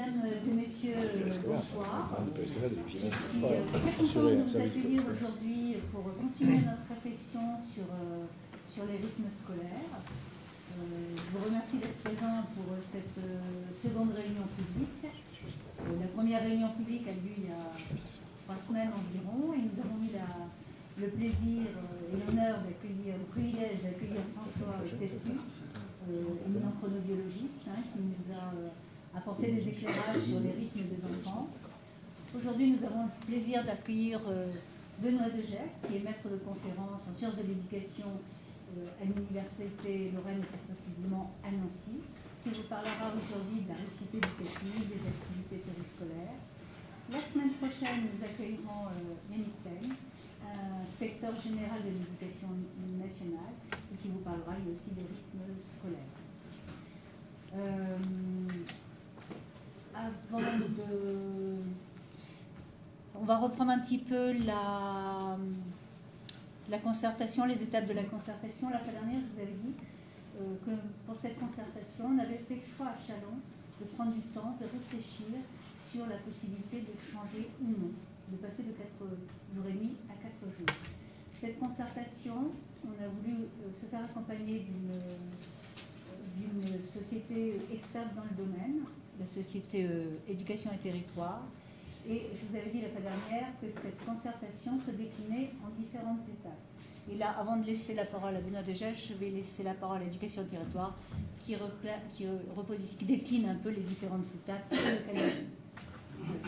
Mesdames et messieurs, bonsoir. Je suis très content de vous accueillir aujourd'hui pour continuer notre réflexion sur les rythmes scolaires. Je vous remercie d'être présents pour cette seconde réunion publique. La première réunion publique a lieu il y a 3 semaines environ et nous avons eu le plaisir et l'honneur d'accueillir, le privilège d'accueillir François Testu, éminent chronobiologiste, qui nous a apporté des éclairages sur les rythmes des enfants. Aujourd'hui, nous avons le plaisir d'accueillir Benoît Degef, qui est maître de conférence en sciences de l'éducation à l'Université Lorraine, et plus précisément à Nancy, qui vous parlera aujourd'hui de la réussite éducative, des activités périscolaires. La semaine prochaine, nous accueillerons Yannick Payne, inspecteur général de l'éducation nationale, et qui vous parlera lui aussi des rythmes scolaires. On va reprendre un petit peu la concertation, les étapes de la concertation. La fois dernière, je vous avais dit que pour cette concertation, on avait fait le choix à Châlons de prendre du temps, de réfléchir sur la possibilité de changer ou non, de passer de 4 jours et demi à 4 jours. Cette concertation, on a voulu se faire accompagner d'une société experte dans le domaine, la société Éducation et Territoire. Et je vous avais dit la fois dernière que cette concertation se déclinait en différentes étapes. Et là, avant de laisser la parole à Benoît Degef, je vais laisser la parole à l'Éducation et Territoire qui décline un peu les différentes étapes.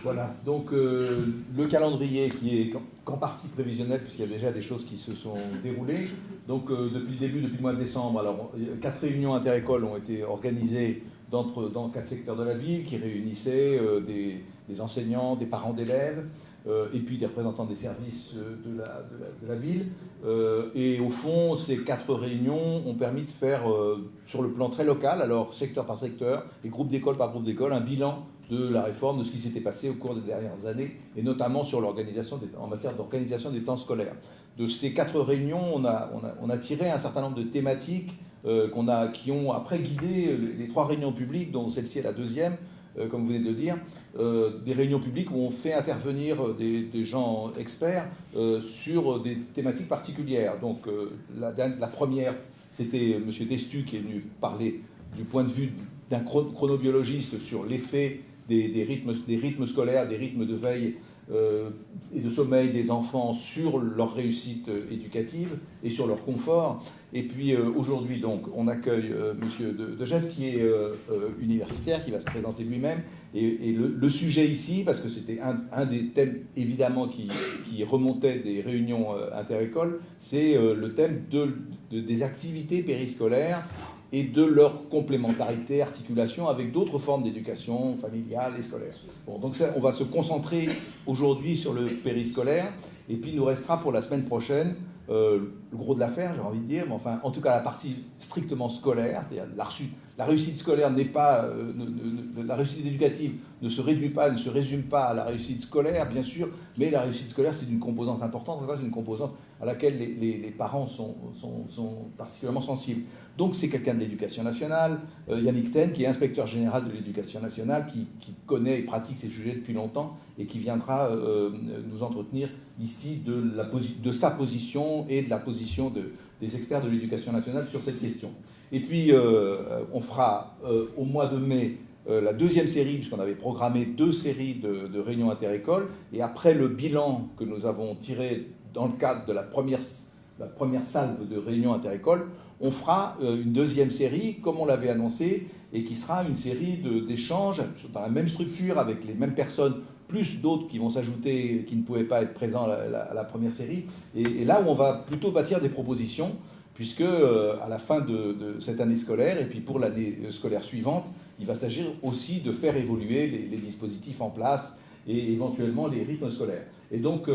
Voilà, donc le calendrier qui est qu'en partie prévisionnel, puisqu'il y a déjà des choses qui se sont déroulées. Donc depuis le mois de décembre, alors 4 réunions interécoles ont été organisées dans 4 secteurs de la ville, qui réunissaient des enseignants, des parents d'élèves, et puis des représentants des services de la ville. Et au fond, ces 4 réunions ont permis de faire, sur le plan très local, alors secteur par secteur, et groupe d'école par groupe d'école, un bilan de la réforme, de ce qui s'était passé au cours des dernières années, et notamment sur en matière d'organisation des temps scolaires. De ces 4 réunions, on a tiré un certain nombre de thématiques qui ont après guidé les 3 réunions publiques, dont celle-ci est la deuxième, comme vous venez de le dire, des réunions publiques où on fait intervenir des gens experts sur des thématiques particulières. Donc la première, c'était M. Testu qui est venu parler du point de vue d'un chronobiologiste sur l'effet des rythmes scolaires, des rythmes de veille et de sommeil des enfants sur leur réussite éducative et sur leur confort. Et puis aujourd'hui, donc, on accueille M. Degef, qui est universitaire, qui va se présenter lui-même. Et le sujet ici, parce que c'était un des thèmes évidemment qui remontait des réunions interécoles, c'est le thème des activités périscolaires et de leur complémentarité, articulation avec d'autres formes d'éducation familiale et scolaire. Bon, donc ça, on va se concentrer aujourd'hui sur le périscolaire, et puis il nous restera pour la semaine prochaine le gros de l'affaire, j'ai envie de dire, mais enfin, en tout cas, la partie strictement scolaire, c'est-à-dire la réussite scolaire n'est pas, la réussite éducative ne se résume pas à la réussite scolaire, bien sûr, mais la réussite scolaire, c'est une composante importante, c'est une composante à laquelle les parents sont particulièrement sensibles. Donc, c'est quelqu'un de l'Éducation nationale, Yannick Payne, qui est inspecteur général de l'Éducation nationale, qui connaît et pratique ces sujets depuis longtemps, et qui viendra nous entretenir ici de sa position et de la position des experts de l'Éducation nationale sur cette question. Et puis, on fera au mois de mai la deuxième série, puisqu'on avait programmé 2 séries de réunions interécoles, et après le bilan que nous avons tiré dans le cadre de la première salve de réunions interécoles, on fera une deuxième série, comme on l'avait annoncé, et qui sera une série d'échanges dans la même structure, avec les mêmes personnes, plus d'autres qui vont s'ajouter, qui ne pouvaient pas être présents à la première série, et là où on va plutôt bâtir des propositions, puisque à la fin de cette année scolaire, et puis pour l'année scolaire suivante, il va s'agir aussi de faire évoluer les dispositifs en place et éventuellement les rythmes scolaires. Et donc,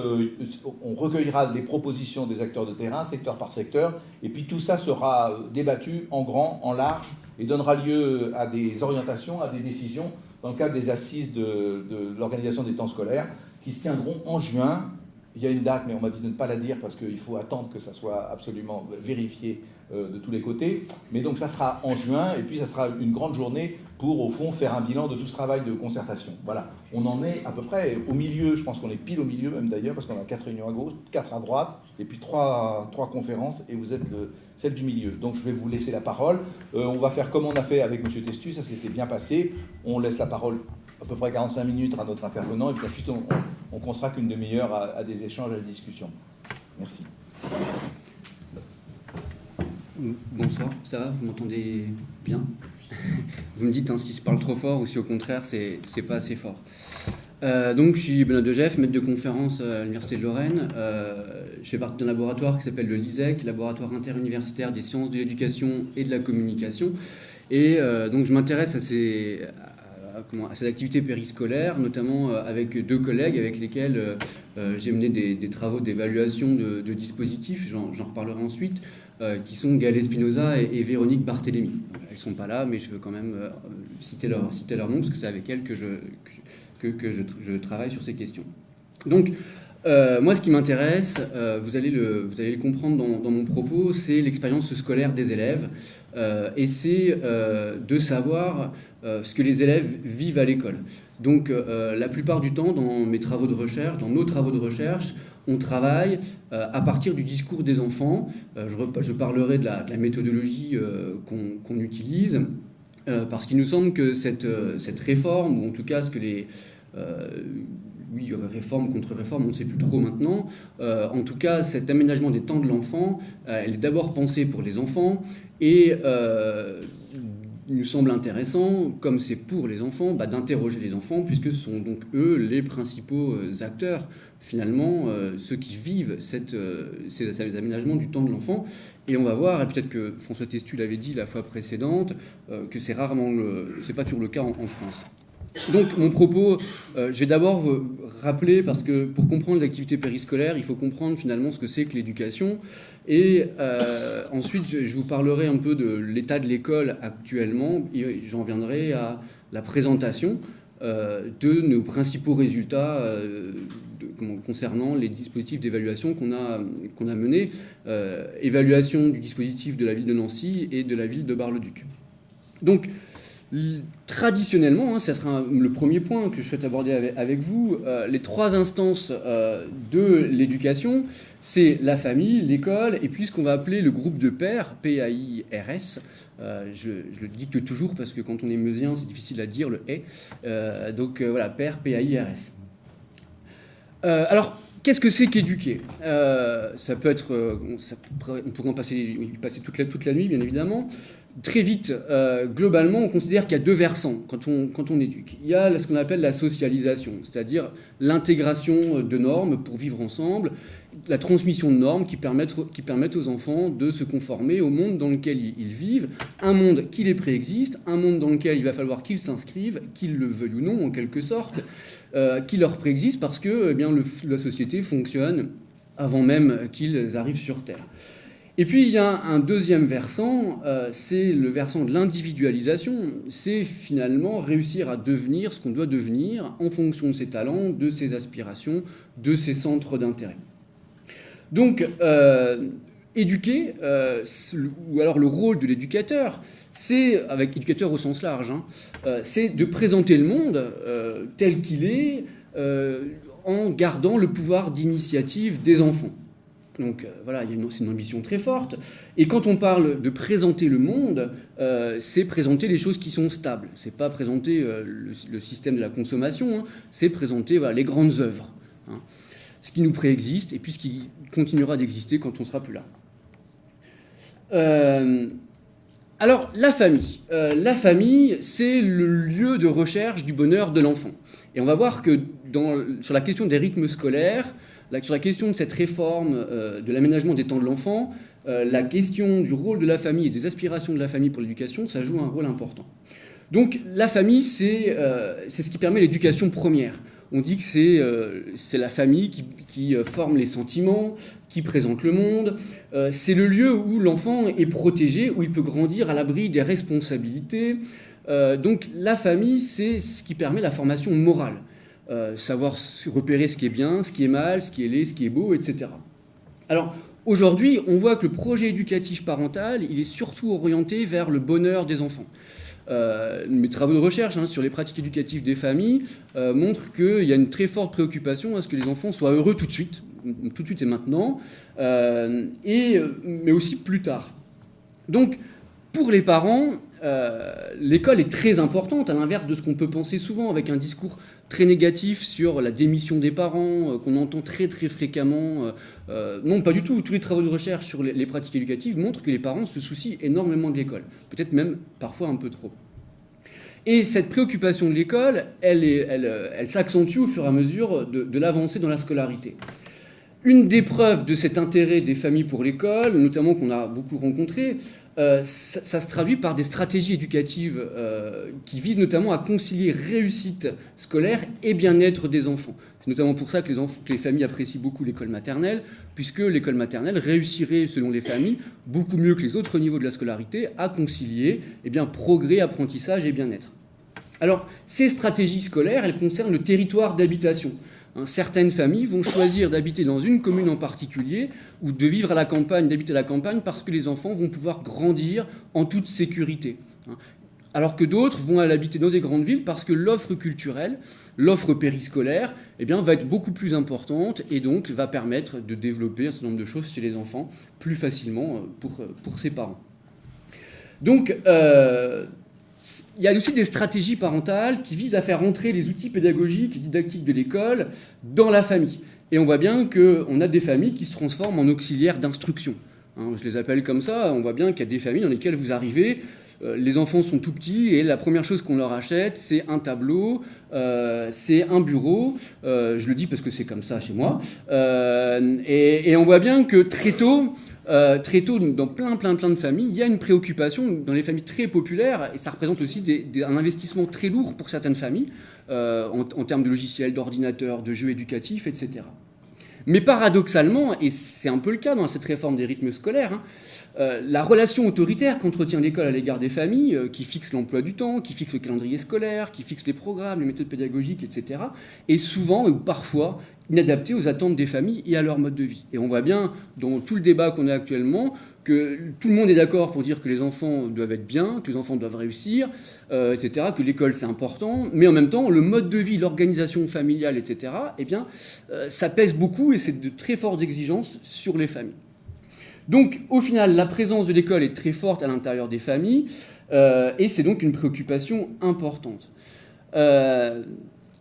on recueillera les propositions des acteurs de terrain, secteur par secteur, et puis tout ça sera débattu en grand, en large, et donnera lieu à des orientations, à des décisions, dans le cadre des assises de l'organisation des temps scolaires, qui se tiendront en juin il y a une date, mais on m'a dit de ne pas la dire parce qu'il faut attendre que ça soit absolument vérifié de tous les côtés. Mais donc ça sera en juin, et puis ça sera une grande journée pour, au fond, faire un bilan de tout ce travail de concertation. Voilà, on en est à peu près au milieu, je pense qu'on est pile au milieu même d'ailleurs, parce qu'on a 4 réunions à gauche, 4 à droite, et puis 3 conférences, et vous êtes celle du milieu. Donc je vais vous laisser la parole. On va faire comme on a fait avec M. Testu, ça s'était bien passé. On laisse la parole à peu près 45 minutes à notre intervenant, et puis ensuite on consacre une demi-heure à des échanges, à des discussions. Merci. Bonsoir, ça va, vous m'entendez bien? Vous me dites si je parle trop fort ou si au contraire c'est pas assez fort. Donc je suis Benoît Degef, maître de conférence à l'Université de Lorraine. Je fais partie d'un laboratoire qui s'appelle le LISEC, laboratoire interuniversitaire des sciences de l'éducation et de la communication. Et donc je m'intéresse à ces activités périscolaires, notamment avec 2 collègues avec lesquels j'ai mené des travaux d'évaluation de dispositifs, j'en reparlerai ensuite, qui sont Gaël Espinosa et Véronique Barthélémy. Elles ne sont pas là, mais je veux quand même citer leur nom, parce que c'est avec elles que je travaille sur ces questions. Donc, moi, ce qui m'intéresse, vous allez le comprendre dans mon propos, c'est l'expérience scolaire des élèves, et c'est de savoir ce que les élèves vivent à l'école. Donc, la plupart du temps, dans mes travaux de recherche, dans nos travaux de recherche, on travaille à partir du discours des enfants. Je parlerai de la méthodologie qu'on utilise, parce qu'il nous semble que cette réforme, ou en tout cas ce que les... oui, réforme, contre-réforme, on ne sait plus trop maintenant. En tout cas, cet aménagement des temps de l'enfant, elle est d'abord pensée pour les enfants, et il nous semble intéressant, comme c'est pour les enfants, d'interroger les enfants, puisque ce sont donc eux les principaux acteurs, finalement, ceux qui vivent ces aménagements du temps de l'enfant. Et on va voir, et peut-être que François Testu l'avait dit la fois précédente, que c'est pas toujours le cas en France. Donc mon propos, je vais d'abord vous rappeler, parce que pour comprendre l'activité périscolaire, il faut comprendre finalement ce que c'est que l'éducation. Et ensuite, je vous parlerai un peu de l'état de l'école actuellement, et j'en viendrai à la présentation de nos principaux résultats concernant les dispositifs d'évaluation qu'on a menés. Évaluation du dispositif de la ville de Nancy et de la ville de Bar-le-Duc. Donc, traditionnellement, ça sera le premier point que je souhaite aborder avec vous, les 3 instances de l'éducation, c'est la famille, l'école, et puis ce qu'on va appeler le groupe de pairs, P-A-I-R-S. Je le dicte toujours parce que quand on est meusien, c'est difficile à dire le « et ». Donc voilà, pairs, P-A-I-R-S. Alors, qu'est-ce que c'est qu'éduquer ? Ça peut être... on pourrait en passer toute la nuit, bien évidemment. Très vite, globalement, on considère qu'il y a 2 versants quand on éduque. Il y a ce qu'on appelle la socialisation, c'est-à-dire l'intégration de normes pour vivre ensemble, la transmission de normes qui permettent aux enfants de se conformer au monde dans lequel ils vivent, un monde qui les préexiste, un monde dans lequel il va falloir qu'ils s'inscrivent, qu'ils le veuillent ou non, en quelque sorte, qui leur préexiste parce que la société fonctionne avant même qu'ils arrivent sur Terre. Et puis il y a un deuxième versant, c'est le versant de l'individualisation, c'est finalement réussir à devenir ce qu'on doit devenir en fonction de ses talents, de ses aspirations, de ses centres d'intérêt. Donc éduquer, ou alors le rôle de l'éducateur, c'est, avec éducateur au sens large, c'est de présenter le monde tel qu'il est en gardant le pouvoir d'initiative des enfants. Donc voilà, c'est une ambition très forte. Et quand on parle de présenter le monde, c'est présenter les choses qui sont stables. C'est pas présenter le système de la consommation, c'est présenter les grandes œuvres. Ce qui nous préexiste et puis ce qui continuera d'exister quand on sera plus là. Alors, la famille. La famille, c'est le lieu de recherche du bonheur de l'enfant. Et on va voir que sur la question des rythmes scolaires, sur la question de cette réforme de l'aménagement des temps de l'enfant, la question du rôle de la famille et des aspirations de la famille pour l'éducation, ça joue un rôle important. Donc la famille, c'est ce qui permet l'éducation première. On dit que c'est la famille qui forme les sentiments, qui présente le monde. C'est le lieu où l'enfant est protégé, où il peut grandir à l'abri des responsabilités. Donc la famille, c'est ce qui permet la formation morale. savoir repérer ce qui est bien, ce qui est mal, ce qui est laid, ce qui est beau, etc. Alors, aujourd'hui, on voit que le projet éducatif parental, il est surtout orienté vers le bonheur des enfants. Mes travaux de recherche sur les pratiques éducatives des familles montrent qu'il y a une très forte préoccupation à ce que les enfants soient heureux tout de suite et maintenant, mais aussi plus tard. Donc, pour les parents, l'école est très importante, à l'inverse de ce qu'on peut penser souvent avec un discours très négatif sur la démission des parents, qu'on entend très très fréquemment. Non, pas du tout. Tous les travaux de recherche sur les pratiques éducatives montrent que les parents se soucient énormément de l'école, peut-être même parfois un peu trop. Et cette préoccupation de l'école, elle s'accentue au fur et à mesure de l'avancée dans la scolarité. Une des preuves de cet intérêt des familles pour l'école, notamment qu'on a beaucoup rencontré, ça se traduit par des stratégies éducatives qui visent notamment à concilier réussite scolaire et bien-être des enfants. C'est notamment pour ça que les familles apprécient beaucoup l'école maternelle, puisque l'école maternelle réussirait, selon les familles, beaucoup mieux que les autres niveaux de la scolarité à concilier progrès, apprentissage et bien-être. Alors, ces stratégies scolaires, elles concernent le territoire d'habitation. Certaines familles vont choisir d'habiter dans une commune en particulier ou de vivre à la campagne, d'habiter à la campagne parce que les enfants vont pouvoir grandir en toute sécurité. Alors que d'autres vont aller habiter dans des grandes villes parce que l'offre culturelle, l'offre périscolaire, va être beaucoup plus importante et donc va permettre de développer un certain nombre de choses chez les enfants plus facilement pour ses parents. Donc, il y a aussi des stratégies parentales qui visent à faire entrer les outils pédagogiques et didactiques de l'école dans la famille. Et on voit bien qu'on a des familles qui se transforment en auxiliaires d'instruction. Je les appelle comme ça. On voit bien qu'il y a des familles dans lesquelles vous arrivez, les enfants sont tout petits et la première chose qu'on leur achète, c'est un tableau, c'est un bureau. Je le dis parce que c'est comme ça chez moi. Et on voit bien que très tôt, dans plein de familles, il y a une préoccupation dans les familles très populaires, et ça représente aussi un investissement très lourd pour certaines familles, en termes de logiciels, d'ordinateurs, de jeux éducatifs, etc. Mais paradoxalement, et c'est un peu le cas dans cette réforme des rythmes scolaires, la relation autoritaire qu'entretient l'école à l'égard des familles, qui fixe l'emploi du temps, qui fixe le calendrier scolaire, qui fixe les programmes, les méthodes pédagogiques, etc., est souvent ou parfois inadaptée aux attentes des familles et à leur mode de vie. Et on voit bien dans tout le débat qu'on a actuellement que tout le monde est d'accord pour dire que les enfants doivent être bien, que les enfants doivent réussir, etc., que l'école c'est important, mais en même temps, le mode de vie, l'organisation familiale, etc., ça pèse beaucoup et c'est de très fortes exigences sur les familles. Donc, au final, la présence de l'école est très forte à l'intérieur des familles et c'est donc une préoccupation importante.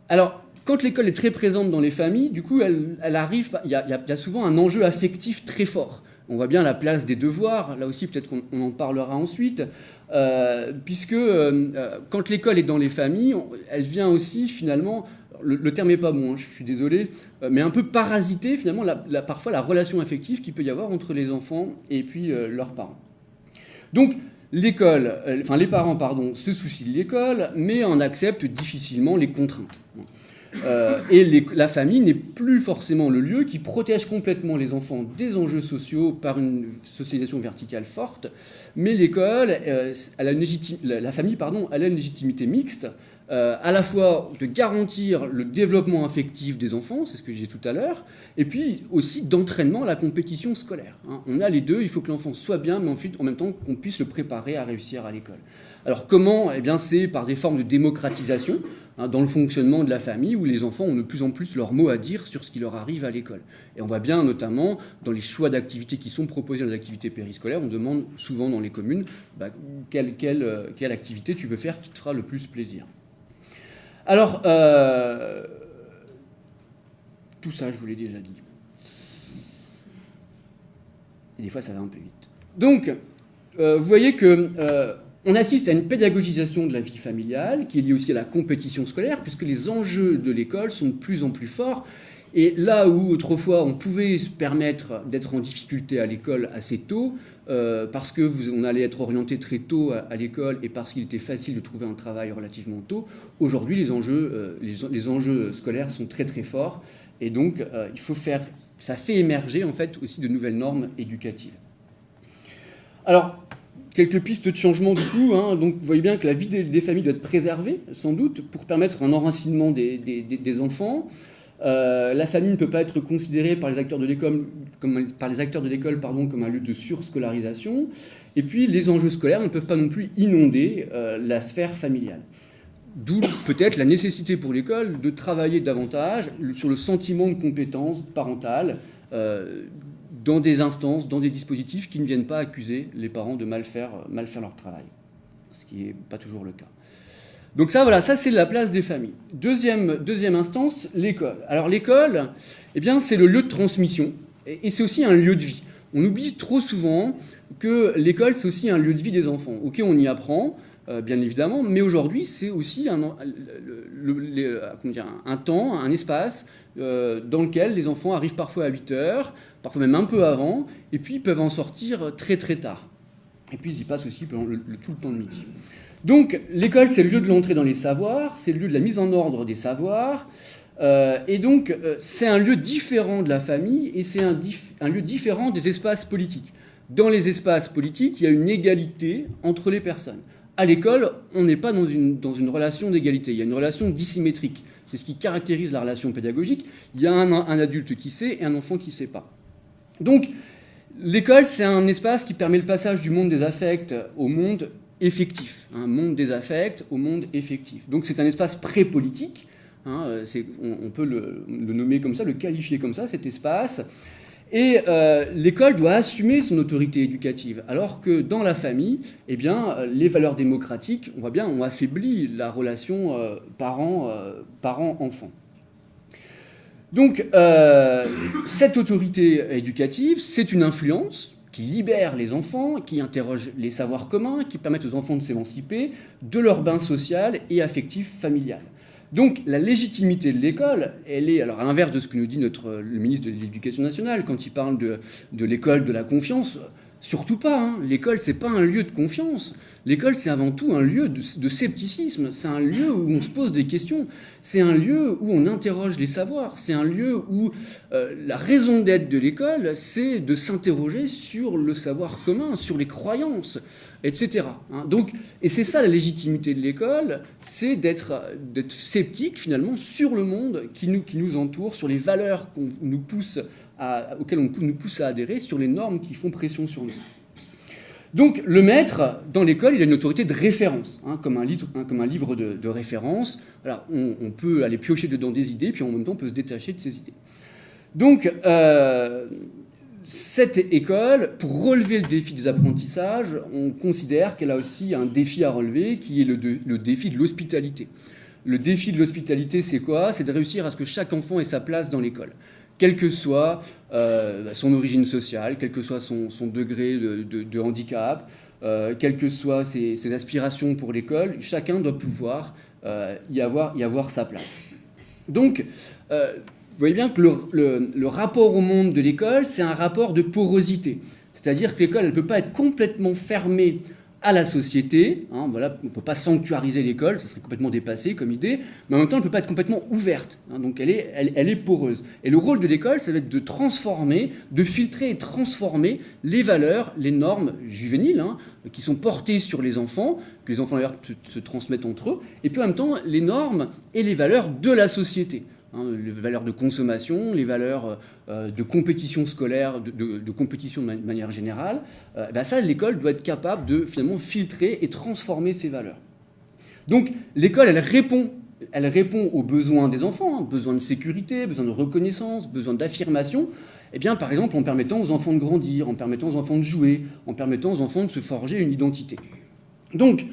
Alors, quand l'école est très présente dans les familles, du coup, il y a souvent un enjeu affectif très fort. On voit bien la place des devoirs, là aussi peut-être qu'on en parlera ensuite, puisque quand l'école est dans les familles, elle vient aussi finalement, le terme n'est pas bon, je suis désolé, mais un peu parasiter finalement parfois la relation affective qu'il peut y avoir entre les enfants et puis leurs parents. Donc les parents se soucient de l'école, mais en acceptent difficilement les contraintes. La famille n'est plus forcément le lieu qui protège complètement les enfants des enjeux sociaux par une socialisation verticale forte, mais l'école, la famille, elle a une légitimité mixte, à la fois de garantir le développement affectif des enfants, c'est ce que je disais tout à l'heure, et puis aussi d'entraînement à la compétition scolaire. On a les deux, il faut que l'enfant soit bien, mais ensuite, en même temps, qu'on puisse le préparer à réussir à l'école. Alors comment ? C'est par des formes de démocratisation, dans le fonctionnement de la famille, où les enfants ont de plus en plus leur mot à dire sur ce qui leur arrive à l'école. Et on voit bien, notamment, dans les choix d'activités qui sont proposés dans les activités périscolaires, on demande souvent dans les communes quelle activité tu veux faire qui te fera le plus plaisir. Alors, tout ça, je vous l'ai déjà dit. Et des fois, ça va un peu vite. Donc, vous voyez que on assiste à une pédagogisation de la vie familiale qui est liée aussi à la compétition scolaire, puisque les enjeux de l'école sont de plus en plus forts. Et là où autrefois on pouvait se permettre d'être en difficulté à l'école assez tôt, parce qu'on allait être orienté très tôt à l'école et parce qu'il était facile de trouver un travail relativement tôt, aujourd'hui les enjeux scolaires sont très très forts. Et donc ça fait émerger en fait aussi de nouvelles normes éducatives. Alors, Quelques pistes de changement du coup, hein. Donc vous voyez bien que la vie des familles doit être préservée, sans doute, pour permettre un enracinement des enfants. La famille ne peut pas être considérée par les acteurs de l'école comme un lieu de surscolarisation. Et puis les enjeux scolaires ne peuvent pas non plus inonder la sphère familiale. D'où peut-être la nécessité pour l'école de travailler davantage sur le sentiment de compétence parentale dans des instances, dans des dispositifs qui ne viennent pas accuser les parents de mal faire leur travail, ce qui n'est pas toujours le cas. Donc ça, voilà, ça c'est la place des familles. Deuxième instance, l'école. Alors l'école, eh bien, c'est le lieu de transmission et c'est aussi un lieu de vie. On oublie trop souvent que l'école, c'est aussi un lieu de vie des enfants. Ok, on y apprend, bien évidemment, mais aujourd'hui, c'est aussi un temps, un espace dans lequel les enfants arrivent parfois à 8 heures, parfois même un peu avant, et puis ils peuvent en sortir très très tard. Et puis ils y passent aussi pendant tout le temps de midi. Donc l'école, c'est le lieu de l'entrée dans les savoirs, c'est le lieu de la mise en ordre des savoirs, et donc c'est un lieu différent de la famille, et c'est un lieu différent des espaces politiques. Dans les espaces politiques, il y a une égalité entre les personnes. À l'école, on n'est pas dans une relation d'égalité, il y a une relation dissymétrique. C'est ce qui caractérise la relation pédagogique. Il y a un adulte qui sait et un enfant qui ne sait pas. Donc, l'école, c'est un espace qui permet le passage du monde des affects au monde effectif. Un monde des affects au monde effectif. Donc, c'est un espace pré-politique. Hein, on peut le nommer comme ça, le qualifier comme ça, cet espace. Et l'école doit assumer son autorité éducative, alors que dans la famille, eh bien, les valeurs démocratiques, on voit bien, ont affaibli la relation parent-enfant. Donc, cette autorité éducative, c'est une influence qui libère les enfants, qui interroge les savoirs communs, qui permettent aux enfants de s'émanciper de leur bain social et affectif familial. Donc la légitimité de l'école, elle est, alors à l'inverse de ce que nous dit le ministre de l'Éducation nationale quand il parle de l'école de la confiance, surtout pas, hein. L'école, c'est pas un lieu de confiance. L'école, c'est avant tout un lieu de scepticisme. C'est un lieu où on se pose des questions. C'est un lieu où on interroge les savoirs. C'est un lieu où la raison d'être de l'école, c'est de s'interroger sur le savoir commun, sur les croyances, etc. Donc, et c'est ça la légitimité de l'école, c'est d'être sceptique finalement sur le monde qui nous entoure, sur les valeurs auxquelles on nous pousse à adhérer, sur les normes qui font pression sur nous. Donc le maître, dans l'école, il a une autorité de référence, comme un livre de référence. Alors, on peut aller piocher dedans des idées, puis en même temps on peut se détacher de ces idées. Donc cette école, pour relever le défi des apprentissages, on considère qu'elle a aussi un défi à relever, qui est le défi de l'hospitalité. Le défi de l'hospitalité, c'est quoi ? C'est de réussir à ce que chaque enfant ait sa place dans l'école. Quelle que soit son origine sociale, quel que soit son degré de handicap, quelles que soient ses aspirations pour l'école, chacun doit pouvoir y avoir sa place. Donc, vous voyez bien que le rapport au monde de l'école, c'est un rapport de porosité. C'est-à-dire que l'école, elle ne peut pas être complètement fermée à la société. Voilà, on ne peut pas sanctuariser l'école, ça serait complètement dépassé comme idée, mais en même temps, elle ne peut pas être complètement ouverte. Donc elle est poreuse. Et le rôle de l'école, ça va être de transformer, de filtrer et transformer les valeurs, les normes juvéniles, qui sont portées sur les enfants, que les enfants d'ailleurs se transmettent entre eux, et puis en même temps, les normes et les valeurs de la société. Les valeurs de consommation, les valeurs de compétition scolaire, de compétition de manière générale, ça, l'école doit être capable de finalement filtrer et transformer ces valeurs. Donc l'école, elle répond aux besoins des enfants, besoin de sécurité, besoin de reconnaissance, besoin d'affirmation, par exemple en permettant aux enfants de grandir, en permettant aux enfants de jouer, en permettant aux enfants de se forger une identité. Donc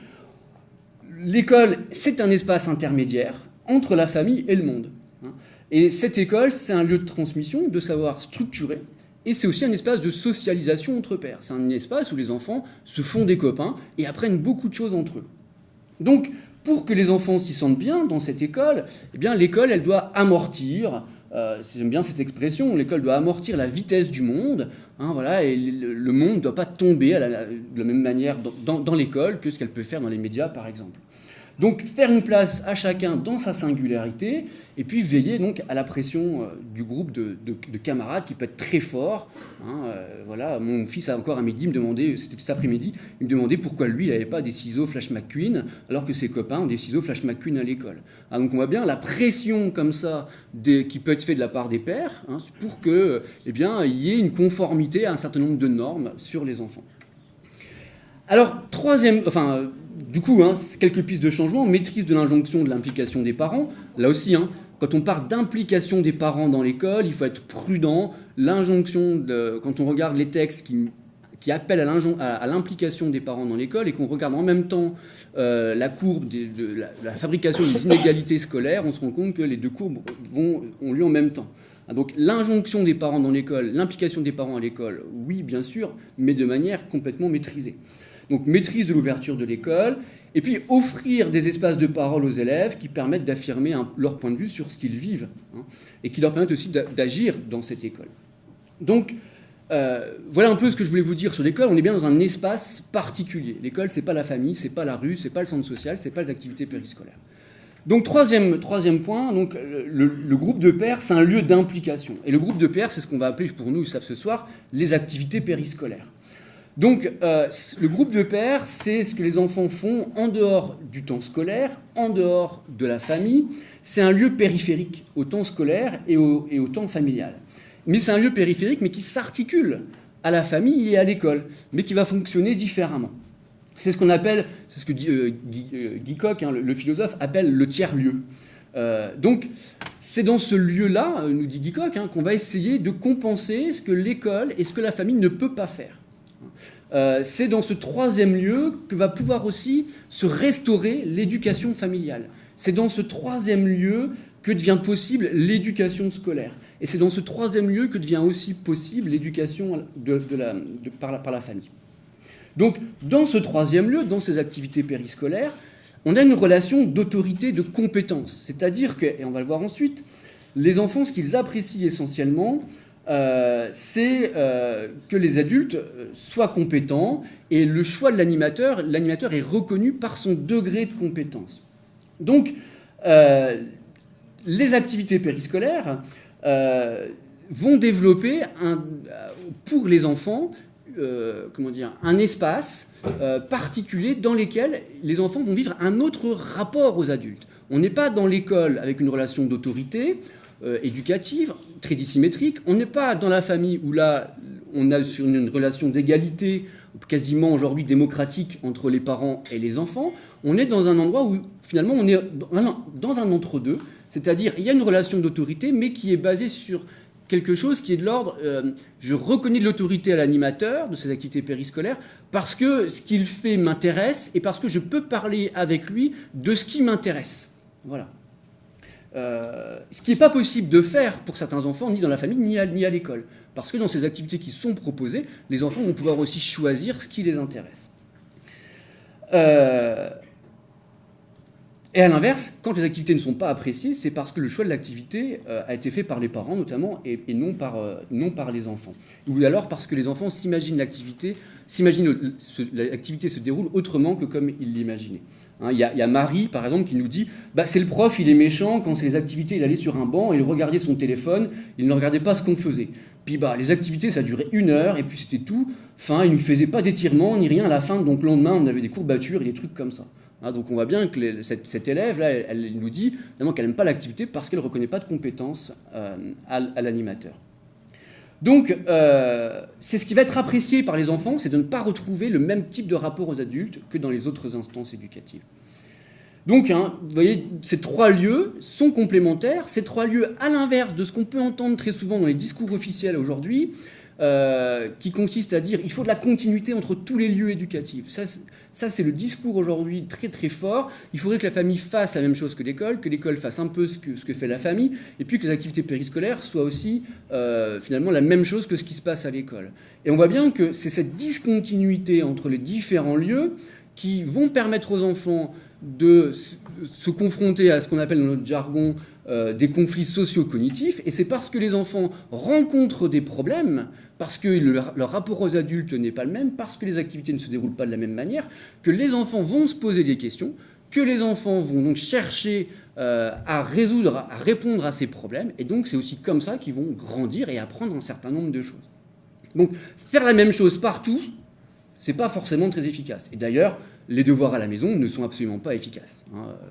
l'école, c'est un espace intermédiaire entre la famille et le monde. Et cette école, c'est un lieu de transmission, de savoir structuré, et c'est aussi un espace de socialisation entre pairs. C'est un espace où les enfants se font des copains et apprennent beaucoup de choses entre eux. Donc, pour que les enfants s'y sentent bien dans cette école, l'école, elle doit amortir, j'aime bien cette expression, l'école doit amortir la vitesse du monde, et le monde ne doit pas tomber de la même manière dans l'école que ce qu'elle peut faire dans les médias, par exemple. Donc faire une place à chacun dans sa singularité, et puis veiller donc à la pression du groupe de camarades qui peut être très fort. Voilà, mon fils a encore à midi me demandé, c'était cet après-midi, il me demandait pourquoi lui il n'avait pas des ciseaux Flash McQueen alors que ses copains ont des ciseaux Flash McQueen à l'école. Donc on voit bien la pression comme ça qui peut être faite de la part des pères pour que, il y ait une conformité à un certain nombre de normes sur les enfants. Alors quelques pistes de changement, maîtrise de l'injonction de l'implication des parents. Là aussi, quand on parle d'implication des parents dans l'école, il faut être prudent. Quand on regarde les textes qui appellent à l'implication des parents dans l'école et qu'on regarde en même temps la courbe de la fabrication des inégalités scolaires, on se rend compte que les deux courbes ont lieu en même temps. Donc l'injonction des parents dans l'école, l'implication des parents à l'école, oui bien sûr, mais de manière complètement maîtrisée. Donc maîtrise de l'ouverture de l'école, et puis offrir des espaces de parole aux élèves qui permettent d'affirmer leur point de vue sur ce qu'ils vivent, et qui leur permettent aussi d'agir dans cette école. Donc voilà un peu ce que je voulais vous dire sur l'école. On est bien dans un espace particulier. L'école, c'est pas la famille, c'est pas la rue, c'est pas le centre social, c'est pas les activités périscolaires. Donc troisième point, donc, le groupe de pairs, c'est un lieu d'implication. Et le groupe de pairs, c'est ce qu'on va appeler pour nous ce soir les activités périscolaires. Donc le groupe de pairs, c'est ce que les enfants font en dehors du temps scolaire, en dehors de la famille. C'est un lieu périphérique au temps scolaire et au temps familial. Mais c'est un lieu périphérique, mais qui s'articule à la famille et à l'école, mais qui va fonctionner différemment. C'est ce que Guy Coq, le philosophe, appelle le tiers-lieu. Donc, c'est dans ce lieu-là, nous dit Guy Coq, qu'on va essayer de compenser ce que l'école et ce que la famille ne peut pas faire. C'est dans ce troisième lieu que va pouvoir aussi se restaurer l'éducation familiale. C'est dans ce troisième lieu que devient possible l'éducation scolaire. Et c'est dans ce troisième lieu que devient aussi possible l'éducation par la famille. Donc, dans ce troisième lieu, dans ces activités périscolaires, on a une relation d'autorité, de compétence. C'est-à-dire que, et on va le voir ensuite, les enfants, ce qu'ils apprécient essentiellement, c'est que les adultes soient compétents, et le choix de l'animateur est reconnu par son degré de compétence. Donc, les activités périscolaires vont développer pour les enfants un espace particulier dans lequel les enfants vont vivre un autre rapport aux adultes. On n'est pas dans l'école avec une relation d'autorité éducative très dissymétrique. On n'est pas dans la famille où là, on a sur une relation d'égalité quasiment aujourd'hui démocratique entre les parents et les enfants. On est dans un endroit où finalement on est dans un entre-deux, c'est-à-dire il y a une relation d'autorité mais qui est basée sur quelque chose qui est de l'ordre, je reconnais de l'autorité à l'animateur de ces activités périscolaires parce que ce qu'il fait m'intéresse et parce que je peux parler avec lui de ce qui m'intéresse. Voilà. Ce qui n'est pas possible de faire pour certains enfants, ni dans la famille, ni à l'école. Parce que dans ces activités qui sont proposées, les enfants vont pouvoir aussi choisir ce qui les intéresse. Et à l'inverse, quand les activités ne sont pas appréciées, c'est parce que le choix de l'activité a été fait par les parents notamment et non par les enfants. Ou alors parce que les enfants s'imaginent l'activité se déroule autrement que comme ils l'imaginaient. Il y a Marie, par exemple, qui nous dit c'est le prof, il est méchant, quand c'est les activités, il allait sur un banc, il regardait son téléphone, il ne regardait pas ce qu'on faisait. Puis les activités, ça durait 1 heure, et puis c'était tout. Enfin, il ne faisait pas d'étirements, ni rien à la fin, donc le lendemain, on avait des courbatures et des trucs comme ça. Donc on voit bien que cette élève-là, elle nous dit qu'elle n'aime pas l'activité parce qu'elle ne reconnaît pas de compétences à l'animateur. Donc, c'est ce qui va être apprécié par les enfants, c'est de ne pas retrouver le même type de rapport aux adultes que dans les autres instances éducatives. Donc, vous voyez, ces 3 lieux sont complémentaires. Ces 3 lieux, à l'inverse de ce qu'on peut entendre très souvent dans les discours officiels aujourd'hui, qui consiste à dire qu'il faut de la continuité entre tous les lieux éducatifs. Ça, c'est le discours aujourd'hui très très fort. Il faudrait que la famille fasse la même chose que l'école fasse un peu ce que fait la famille, et puis que les activités périscolaires soient aussi finalement la même chose que ce qui se passe à l'école. Et on voit bien que c'est cette discontinuité entre les différents lieux qui vont permettre aux enfants de se confronter à ce qu'on appelle dans notre jargon des conflits socio-cognitifs, et c'est parce que les enfants rencontrent des problèmes, parce que leur rapport aux adultes n'est pas le même, parce que les activités ne se déroulent pas de la même manière, que les enfants vont se poser des questions, que les enfants vont donc chercher à répondre à ces problèmes, et donc c'est aussi comme ça qu'ils vont grandir et apprendre un certain nombre de choses. Donc faire la même chose partout, c'est pas forcément très efficace. Et d'ailleurs, les devoirs à la maison ne sont absolument pas efficaces.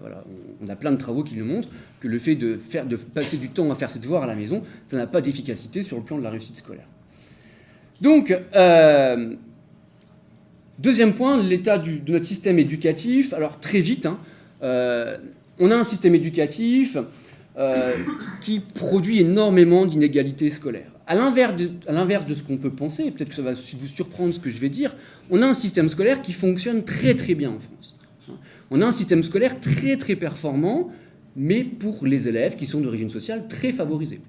Voilà, on a plein de travaux qui le montrent, que le fait de passer du temps à faire ses devoirs à la maison, ça n'a pas d'efficacité sur le plan de la réussite scolaire. Donc, deuxième point, l'état de notre système éducatif. Alors très vite, on a un système éducatif qui produit énormément d'inégalités scolaires. À l'inverse de ce qu'on peut penser, peut-être que ça va vous surprendre ce que je vais dire, on a un système scolaire qui fonctionne très très bien en France. On a un système scolaire très très performant, mais pour les élèves qui sont d'origine sociale très favorisée.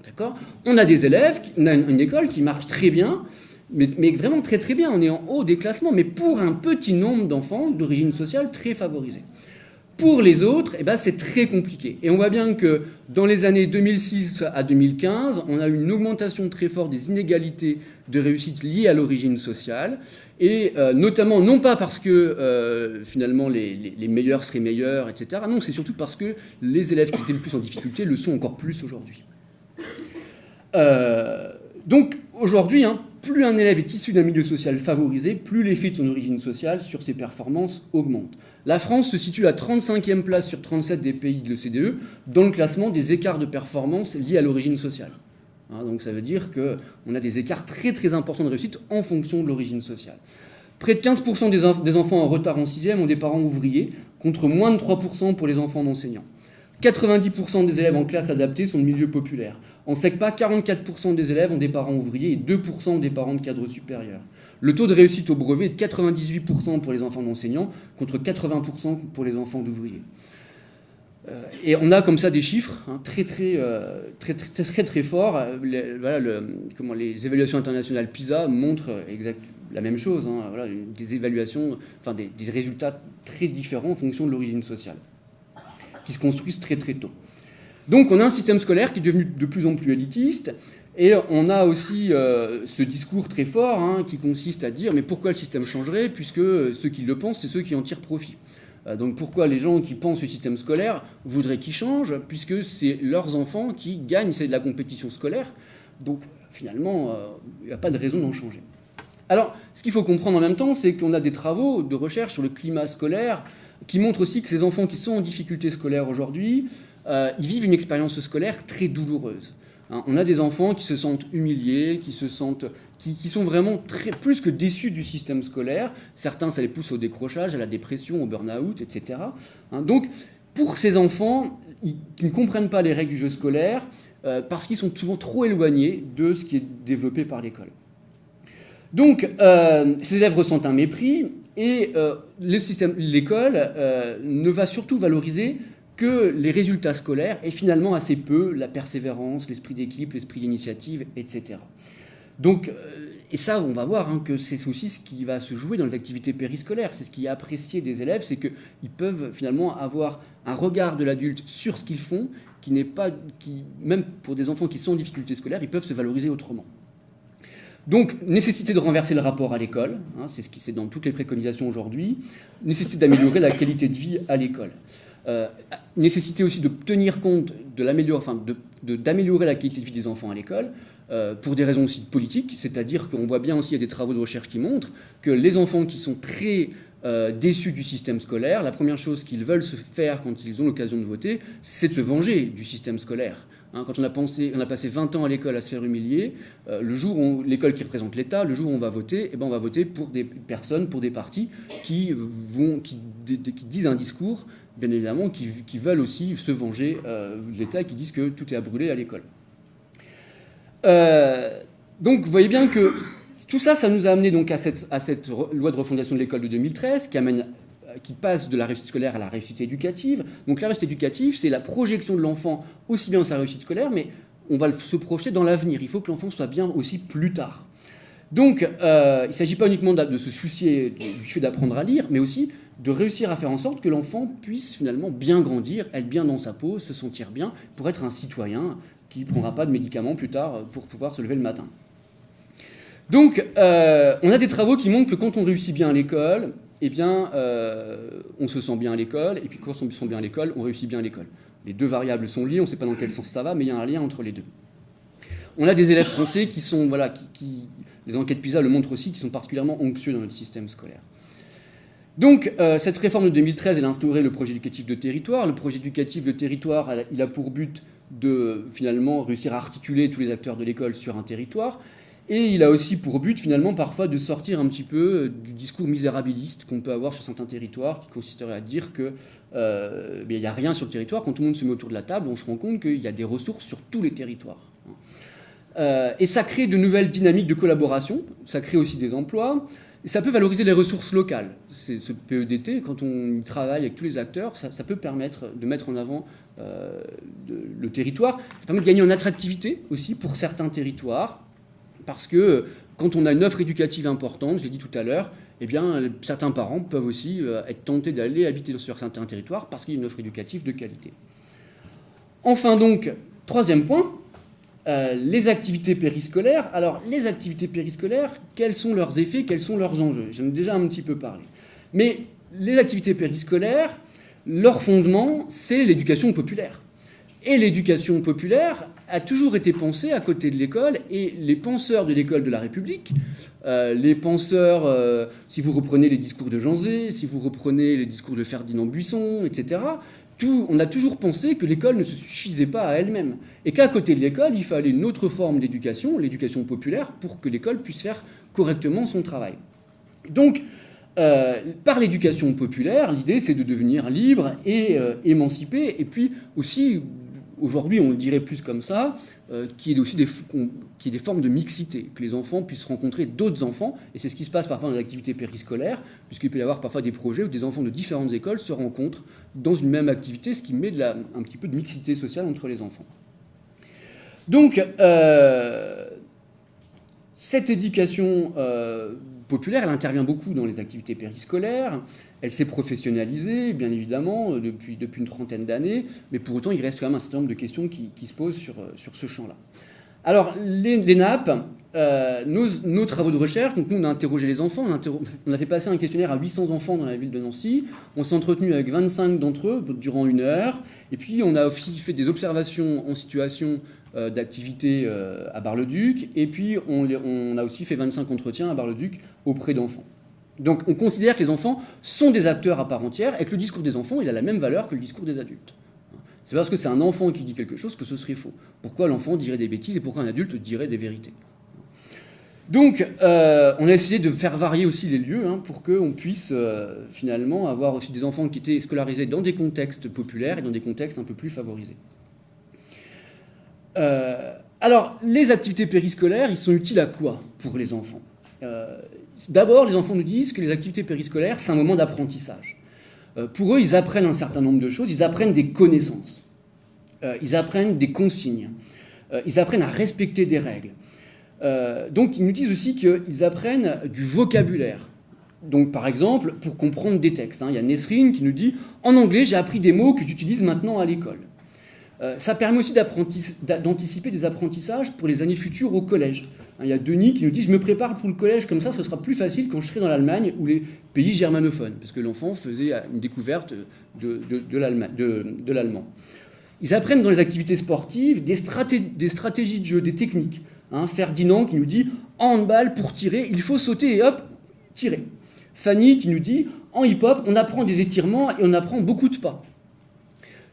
D'accord ? On a des élèves, on a une école qui marche très bien, mais vraiment très très bien, on est en haut des classements, mais pour un petit nombre d'enfants d'origine sociale très favorisée. Pour les autres, c'est très compliqué. Et on voit bien que dans les années 2006 à 2015, on a eu une augmentation très forte des inégalités de réussite liées à l'origine sociale, et notamment, non pas parce que finalement les meilleurs seraient meilleurs, etc. Non, c'est surtout parce que les élèves qui étaient le plus en difficulté le sont encore plus aujourd'hui. Donc aujourd'hui, plus un élève est issu d'un milieu social favorisé, plus l'effet de son origine sociale sur ses performances augmente. La France se situe à 35e place sur 37 des pays de l'OCDE dans le classement des écarts de performance liés à l'origine sociale. Donc ça veut dire qu'on a des écarts très très importants de réussite en fonction de l'origine sociale. Près de 15% des enfants en retard en 6e ont des parents ouvriers, contre moins de 3% pour les enfants d'enseignants. 90% des élèves en classe adaptée sont de milieux populaires. En SECPA, 44% des élèves ont des parents ouvriers et 2% ont des parents de cadres supérieurs. Le taux de réussite au brevet est de 98% pour les enfants d'enseignants, contre 80% pour les enfants d'ouvriers. Et on a comme ça des chiffres très forts. Les évaluations internationales PISA montrent la même chose. Des évaluations, des résultats très différents en fonction de l'origine sociale, qui se construisent très très tôt. Donc on a un système scolaire qui est devenu de plus en plus élitiste, et on a aussi ce discours très fort qui consiste à dire mais pourquoi le système changerait, puisque ceux qui le pensent, c'est ceux qui en tirent profit. Donc pourquoi les gens qui pensent au système scolaire voudraient qu'il change, puisque c'est leurs enfants qui gagnent, c'est de la compétition scolaire, donc finalement il n'y a pas de raison d'en changer. Alors ce qu'il faut comprendre en même temps, c'est qu'on a des travaux de recherche sur le climat scolaire qui montrent aussi que ces enfants qui sont en difficulté scolaire aujourd'hui, ils vivent une expérience scolaire très douloureuse. On a des enfants qui se sentent humiliés, qui sont vraiment plus que déçus du système scolaire. Certains, ça les pousse au décrochage, à la dépression, au burn-out, etc. Donc, pour ces enfants, qui ne comprennent pas les règles du jeu scolaire, parce qu'ils sont souvent trop éloignés de ce qui est développé par l'école. Donc, ces élèves ressentent un mépris, et l'école ne va surtout valoriser que les résultats scolaires et finalement assez peu la persévérance, l'esprit d'équipe, l'esprit d'initiative, etc. Donc, et ça, on va voir que c'est aussi ce qui va se jouer dans les activités périscolaires. C'est ce qui est apprécié des élèves, c'est qu'ils peuvent finalement avoir un regard de l'adulte sur ce qu'ils font, même pour des enfants qui sont en difficulté scolaire, ils peuvent se valoriser autrement. Donc, nécessité de renverser le rapport à l'école, c'est dans toutes les préconisations aujourd'hui, nécessité d'améliorer la qualité de vie à l'école. Nécessité aussi de tenir compte d'améliorer la qualité de vie des enfants à l'école, pour des raisons aussi politiques, c'est-à-dire qu'on voit bien aussi, il y a des travaux de recherche qui montrent que les enfants qui sont très déçus du système scolaire, la première chose qu'ils veulent se faire quand ils ont l'occasion de voter, c'est de se venger du système scolaire. Quand on a passé 20 ans à l'école à se faire humilier, le jour où l'école qui représente l'État, le jour où on va voter, on va voter pour des personnes, pour des partis qui disent un discours, bien évidemment, qui veulent aussi se venger de l'État et qui disent que tout est à brûler à l'école. Donc vous voyez bien que tout ça, ça nous a amené donc à cette loi de refondation de l'école de 2013 qui passe de la réussite scolaire à la réussite éducative. Donc la réussite éducative, c'est la projection de l'enfant aussi bien dans sa réussite scolaire, mais on va se projeter dans l'avenir. Il faut que l'enfant soit bien aussi plus tard. Donc il ne s'agit pas uniquement de se soucier du fait d'apprendre à lire, mais aussi de réussir à faire en sorte que l'enfant puisse finalement bien grandir, être bien dans sa peau, se sentir bien, pour être un citoyen qui ne prendra pas de médicaments plus tard pour pouvoir se lever le matin. Donc, on a des travaux qui montrent que quand on réussit bien à l'école, eh bien, on se sent bien à l'école, et puis quand on se sent bien à l'école, on réussit bien à l'école. Les deux variables sont liées, on ne sait pas dans quel sens ça va, mais il y a un lien entre les deux. On a des élèves français qui sont, voilà, les enquêtes PISA le montrent aussi, qui sont particulièrement anxieux dans notre système scolaire. Donc, cette réforme de 2013, elle a instauré le projet éducatif de territoire. Le projet éducatif de territoire, il a pour but de, finalement, réussir à articuler tous les acteurs de l'école sur un territoire. Et il a aussi pour but, finalement, parfois de sortir un petit peu du discours misérabiliste qu'on peut avoir sur certains territoires, qui consisterait à dire que il n'y a rien sur le territoire. Quand tout le monde se met autour de la table, on se rend compte qu'il y a des ressources sur tous les territoires. Et ça crée de nouvelles dynamiques de collaboration, ça crée aussi des emplois, et ça peut valoriser les ressources locales. C'est ce PEDT, quand on y travaille avec tous les acteurs, ça peut permettre de mettre en avant le territoire. Ça permet de gagner en attractivité aussi pour certains territoires, parce que quand on a une offre éducative importante, je l'ai dit tout à l'heure, eh bien, certains parents peuvent aussi être tentés d'aller habiter sur certains territoires parce qu'il y a une offre éducative de qualité. Enfin donc, troisième point, les activités périscolaires. Alors, les activités périscolaires, quels sont leurs effets, quels sont leurs enjeux? J'en ai déjà un petit peu parlé. Mais les activités périscolaires, leur fondement, c'est l'éducation populaire. Et l'éducation populaire a toujours été pensée à côté de l'école, et les penseurs de l'école de la République, les penseurs, si vous reprenez les discours de Jean Zay, si vous reprenez les discours de Ferdinand Buisson, etc., on a toujours pensé que l'école ne se suffisait pas à elle-même, et qu'à côté de l'école, il fallait une autre forme d'éducation, l'éducation populaire, pour que l'école puisse faire correctement son travail. Donc, par l'éducation populaire, l'idée c'est de devenir libre et émancipé, et puis aussi, aujourd'hui on le dirait plus comme ça, qu'il y ait aussi des formes de mixité, que les enfants puissent rencontrer d'autres enfants, et c'est ce qui se passe parfois dans les activités périscolaires, puisqu'il peut y avoir parfois des projets où des enfants de différentes écoles se rencontrent dans une même activité, ce qui met un petit peu de mixité sociale entre les enfants. Donc, cette éducation populaire, elle intervient beaucoup dans les activités périscolaires, elle s'est professionnalisée, bien évidemment, depuis une trentaine d'années, mais pour autant, il reste quand même un certain nombre de questions qui se posent sur ce champ-là. Alors, les NAP, nos travaux de recherche, donc nous, on a interrogé les enfants, on a fait passer un questionnaire à 800 enfants dans la ville de Nancy, on s'est entretenu avec 25 d'entre eux durant 1 heure, et puis on a aussi fait des observations en situation d'activité à Bar-le-Duc, et puis on a aussi fait 25 entretiens à Bar-le-Duc auprès d'enfants. Donc on considère que les enfants sont des acteurs à part entière, et que le discours des enfants, il a la même valeur que le discours des adultes. C'est parce que c'est un enfant qui dit quelque chose que ce serait faux. Pourquoi l'enfant dirait des bêtises et pourquoi un adulte dirait des vérités? Donc, on a essayé de faire varier aussi les lieux pour qu'on puisse finalement avoir aussi des enfants qui étaient scolarisés dans des contextes populaires et dans des contextes un peu plus favorisés. Alors, les activités périscolaires, ils sont utiles à quoi pour les enfants? D'abord, les enfants nous disent que les activités périscolaires, c'est un moment d'apprentissage. Pour eux, ils apprennent un certain nombre de choses, ils apprennent des connaissances, ils apprennent des consignes, ils apprennent à respecter des règles. Donc ils nous disent aussi qu'ils apprennent du vocabulaire. Donc par exemple, pour comprendre des textes, il y a Nesrine qui nous dit « En anglais, j'ai appris des mots que j'utilise maintenant à l'école ». Ça permet aussi d'anticiper des apprentissages pour les années futures au collège. Il y a Denis qui nous dit « Je me prépare pour le collège, comme ça ce sera plus facile quand je serai dans l'Allemagne ou les pays germanophones », parce que l'enfant faisait une découverte de l'allemand. Ils apprennent dans les activités sportives des stratégies de jeu, des techniques. Ferdinand qui nous dit « En handball, pour tirer, il faut sauter et hop, tirer ». Fanny qui nous dit « En hip-hop, on apprend des étirements et on apprend beaucoup de pas ».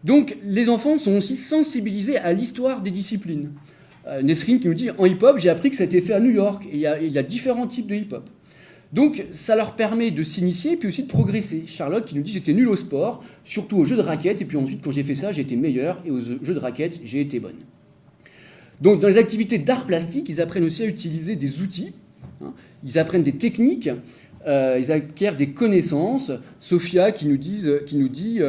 Donc les enfants sont aussi sensibilisés à l'histoire des disciplines. Nesrine qui nous dit « En hip-hop, j'ai appris que ça a été fait à New York et il y a différents types de hip-hop ». Donc ça leur permet de s'initier et puis aussi de progresser. Charlotte qui nous dit « J'étais nulle au sport, surtout aux jeux de raquettes, et puis ensuite quand j'ai fait ça, j'ai été meilleure et aux jeux de raquettes, j'ai été bonne ». Donc dans les activités d'art plastique, ils apprennent aussi à utiliser des outils, ils apprennent des techniques, ils acquièrent des connaissances. Sophia qui nous dit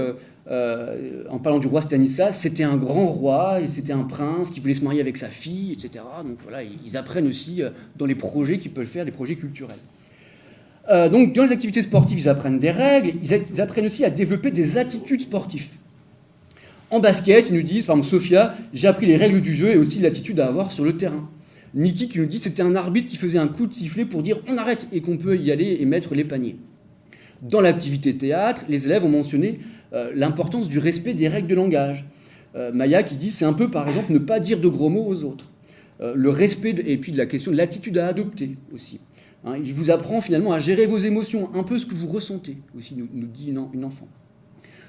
en parlant du roi Stanislas, c'était un grand roi, et c'était un prince qui voulait se marier avec sa fille, etc. Donc voilà, ils apprennent aussi dans les projets qu'ils peuvent faire, des projets culturels. Donc dans les activités sportives, ils apprennent des règles, ils apprennent aussi à développer des attitudes sportives. En basket, ils nous disent, par exemple Sophia, j'ai appris les règles du jeu et aussi l'attitude à avoir sur le terrain. Niki qui nous dit, c'était un arbitre qui faisait un coup de sifflet pour dire on arrête et qu'on peut y aller et mettre les paniers. Dans l'activité théâtre, les élèves ont mentionné l'importance du respect des règles de langage. Maya qui dit c'est un peu par exemple ne pas dire de gros mots aux autres. Le respect et puis de la question de l'attitude à adopter aussi. Hein, il vous apprend finalement à gérer vos émotions, un peu ce que vous ressentez aussi, nous dit une enfant.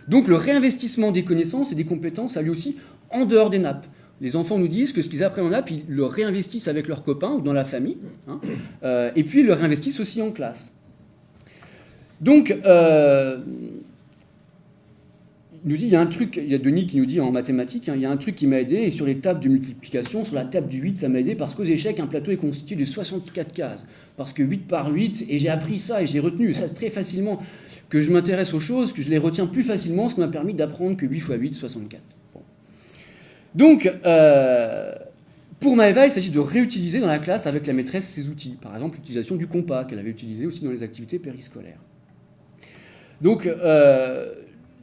Donc le réinvestissement des connaissances et des compétences a lieu aussi en dehors des nappes. Les enfants nous disent que ce qu'ils apprennent en nappe, ils le réinvestissent avec leurs copains ou dans la famille, hein, et puis ils le réinvestissent aussi en classe. Donc, il nous dit, il y a un truc, il y a Denis qui nous dit en mathématiques, hein, il y a un truc qui m'a aidé, et sur les tables de multiplication, sur la table du 8, ça m'a aidé parce qu'aux échecs, un plateau est constitué de 64 cases. Parce que 8 par 8, et j'ai appris ça, et j'ai retenu ça très facilement, que je m'intéresse aux choses, que je les retiens plus facilement, ce qui m'a permis d'apprendre que 8 x 8, 64. Bon. Donc, pour Maëva, il s'agit de réutiliser dans la classe avec la maîtresse ces outils. Par exemple, l'utilisation du compas, qu'elle avait utilisé aussi dans les activités périscolaires. Donc,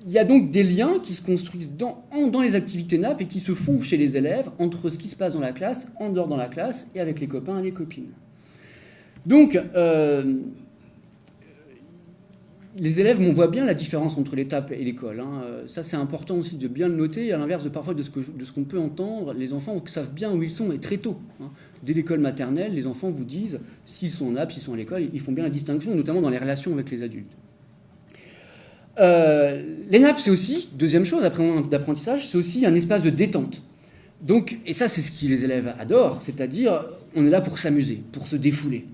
il y a donc des liens qui se construisent dans les activités nappes et qui se font chez les élèves entre ce qui se passe dans la classe, en dehors dans la classe, et avec les copains et les copines. Donc, les élèves, on voit bien la différence entre l'étape et l'école. Hein. Ça, c'est important aussi de bien le noter. À l'inverse de parfois de ce qu'on peut entendre, les enfants savent bien où ils sont, et très tôt. Hein. Dès l'école maternelle, les enfants vous disent s'ils sont en nappe, s'ils sont à l'école, ils font bien la distinction, notamment dans les relations avec les adultes. Les nappes, c'est aussi, deuxième chose d'apprentissage, c'est aussi un espace de détente. Donc, et ça, c'est ce que les élèves adorent, c'est-à-dire, on est là pour s'amuser, pour se défouler.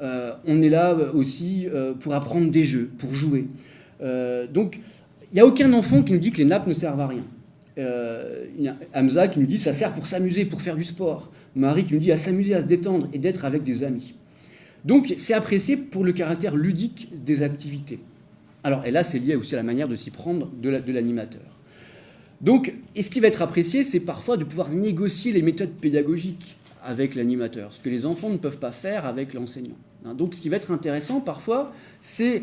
On est là aussi pour apprendre des jeux, pour jouer. Donc, il n'y a aucun enfant qui nous dit que les nappes ne servent à rien. Il y a Hamza qui nous dit que ça sert pour s'amuser, pour faire du sport. Marie qui nous dit à s'amuser, à se détendre et d'être avec des amis. Donc, c'est apprécié pour le caractère ludique des activités. Alors, et là, c'est lié aussi à la manière de s'y prendre de l'animateur. Donc, et ce qui va être apprécié, c'est parfois de pouvoir négocier les méthodes pédagogiques avec l'animateur, ce que les enfants ne peuvent pas faire avec l'enseignant. Donc, ce qui va être intéressant, parfois, c'est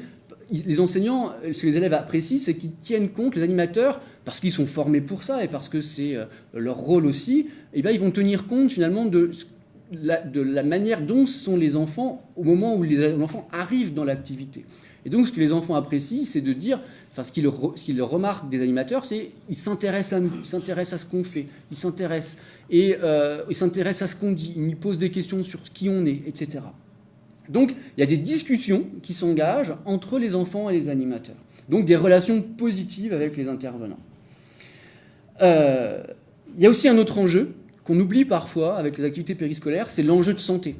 les enseignants, ce que les élèves apprécient, c'est qu'ils tiennent compte, les animateurs, parce qu'ils sont formés pour ça et parce que c'est leur rôle aussi, et bien, ils vont tenir compte, finalement, de la manière dont sont les enfants au moment où les enfants arrivent dans l'activité. Et donc, ce que les enfants apprécient, c'est de dire, enfin, ce qu'ils remarquent des animateurs, c'est qu'ils s'intéressent à nous, ils s'intéressent à ce qu'on fait, ils s'intéressent à ce qu'on dit, ils nous posent des questions sur qui on est, etc. Donc, il y a des discussions qui s'engagent entre les enfants et les animateurs. Donc, des relations positives avec les intervenants. Il y a aussi un autre enjeu qu'on oublie parfois avec les activités périscolaires, c'est l'enjeu de santé.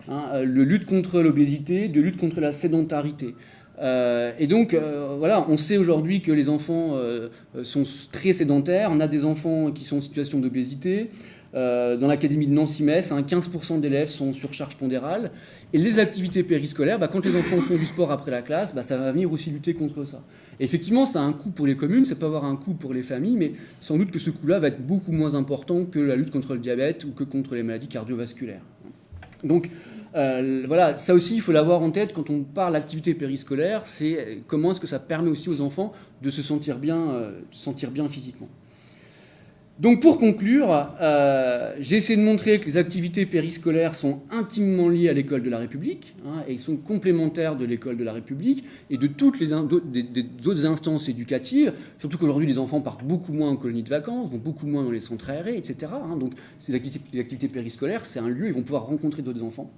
Hein, de lutte contre l'obésité, de lutte contre la sédentarité. Et donc, voilà, on sait aujourd'hui que les enfants sont très sédentaires. On a des enfants qui sont en situation d'obésité. Dans l'académie de Nancy-Metz, 15% d'élèves sont en surcharge pondérale. Et les activités périscolaires, quand les enfants font du sport après la classe, ça va venir aussi lutter contre ça. Et effectivement, ça a un coût pour les communes, ça peut avoir un coût pour les familles, mais sans doute que ce coût-là va être beaucoup moins important que la lutte contre le diabète ou que contre les maladies cardiovasculaires. Donc, voilà, ça aussi, il faut l'avoir en tête quand on parle d'activité périscolaire, c'est comment est-ce que ça permet aussi aux enfants de se sentir bien physiquement. Donc pour conclure, j'ai essayé de montrer que les activités périscolaires sont intimement liées à l'école de la République, hein, et ils sont complémentaires de l'école de la République et de toutes les autres instances éducatives, surtout qu'aujourd'hui les enfants partent beaucoup moins en colonies de vacances, vont beaucoup moins dans les centres aérés, etc. Hein, donc ces activités périscolaires, c'est un lieu où ils vont pouvoir rencontrer d'autres enfants.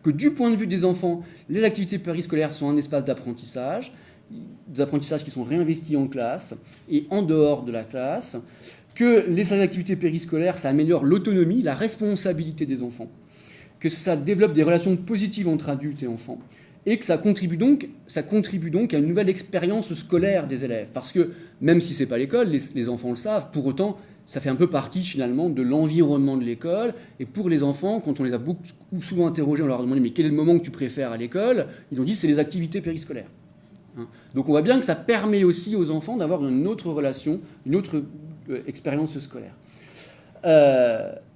Que du point de vue des enfants, les activités périscolaires sont un espace d'apprentissage, des apprentissages qui sont réinvestis en classe et en dehors de la classe, que les activités périscolaires, ça améliore l'autonomie, la responsabilité des enfants, que ça développe des relations positives entre adultes et enfants, et que ça contribue donc à une nouvelle expérience scolaire des élèves. Parce que même si ce n'est pas l'école, les enfants le savent, pour autant, ça fait un peu partie finalement de l'environnement de l'école. Et pour les enfants, quand on les a beaucoup souvent interrogés, on leur a demandé mais quel est le moment que tu préfères à l'école, ils ont dit c'est les activités périscolaires. Donc on voit bien que ça permet aussi aux enfants d'avoir une autre relation, une autre expérience scolaire.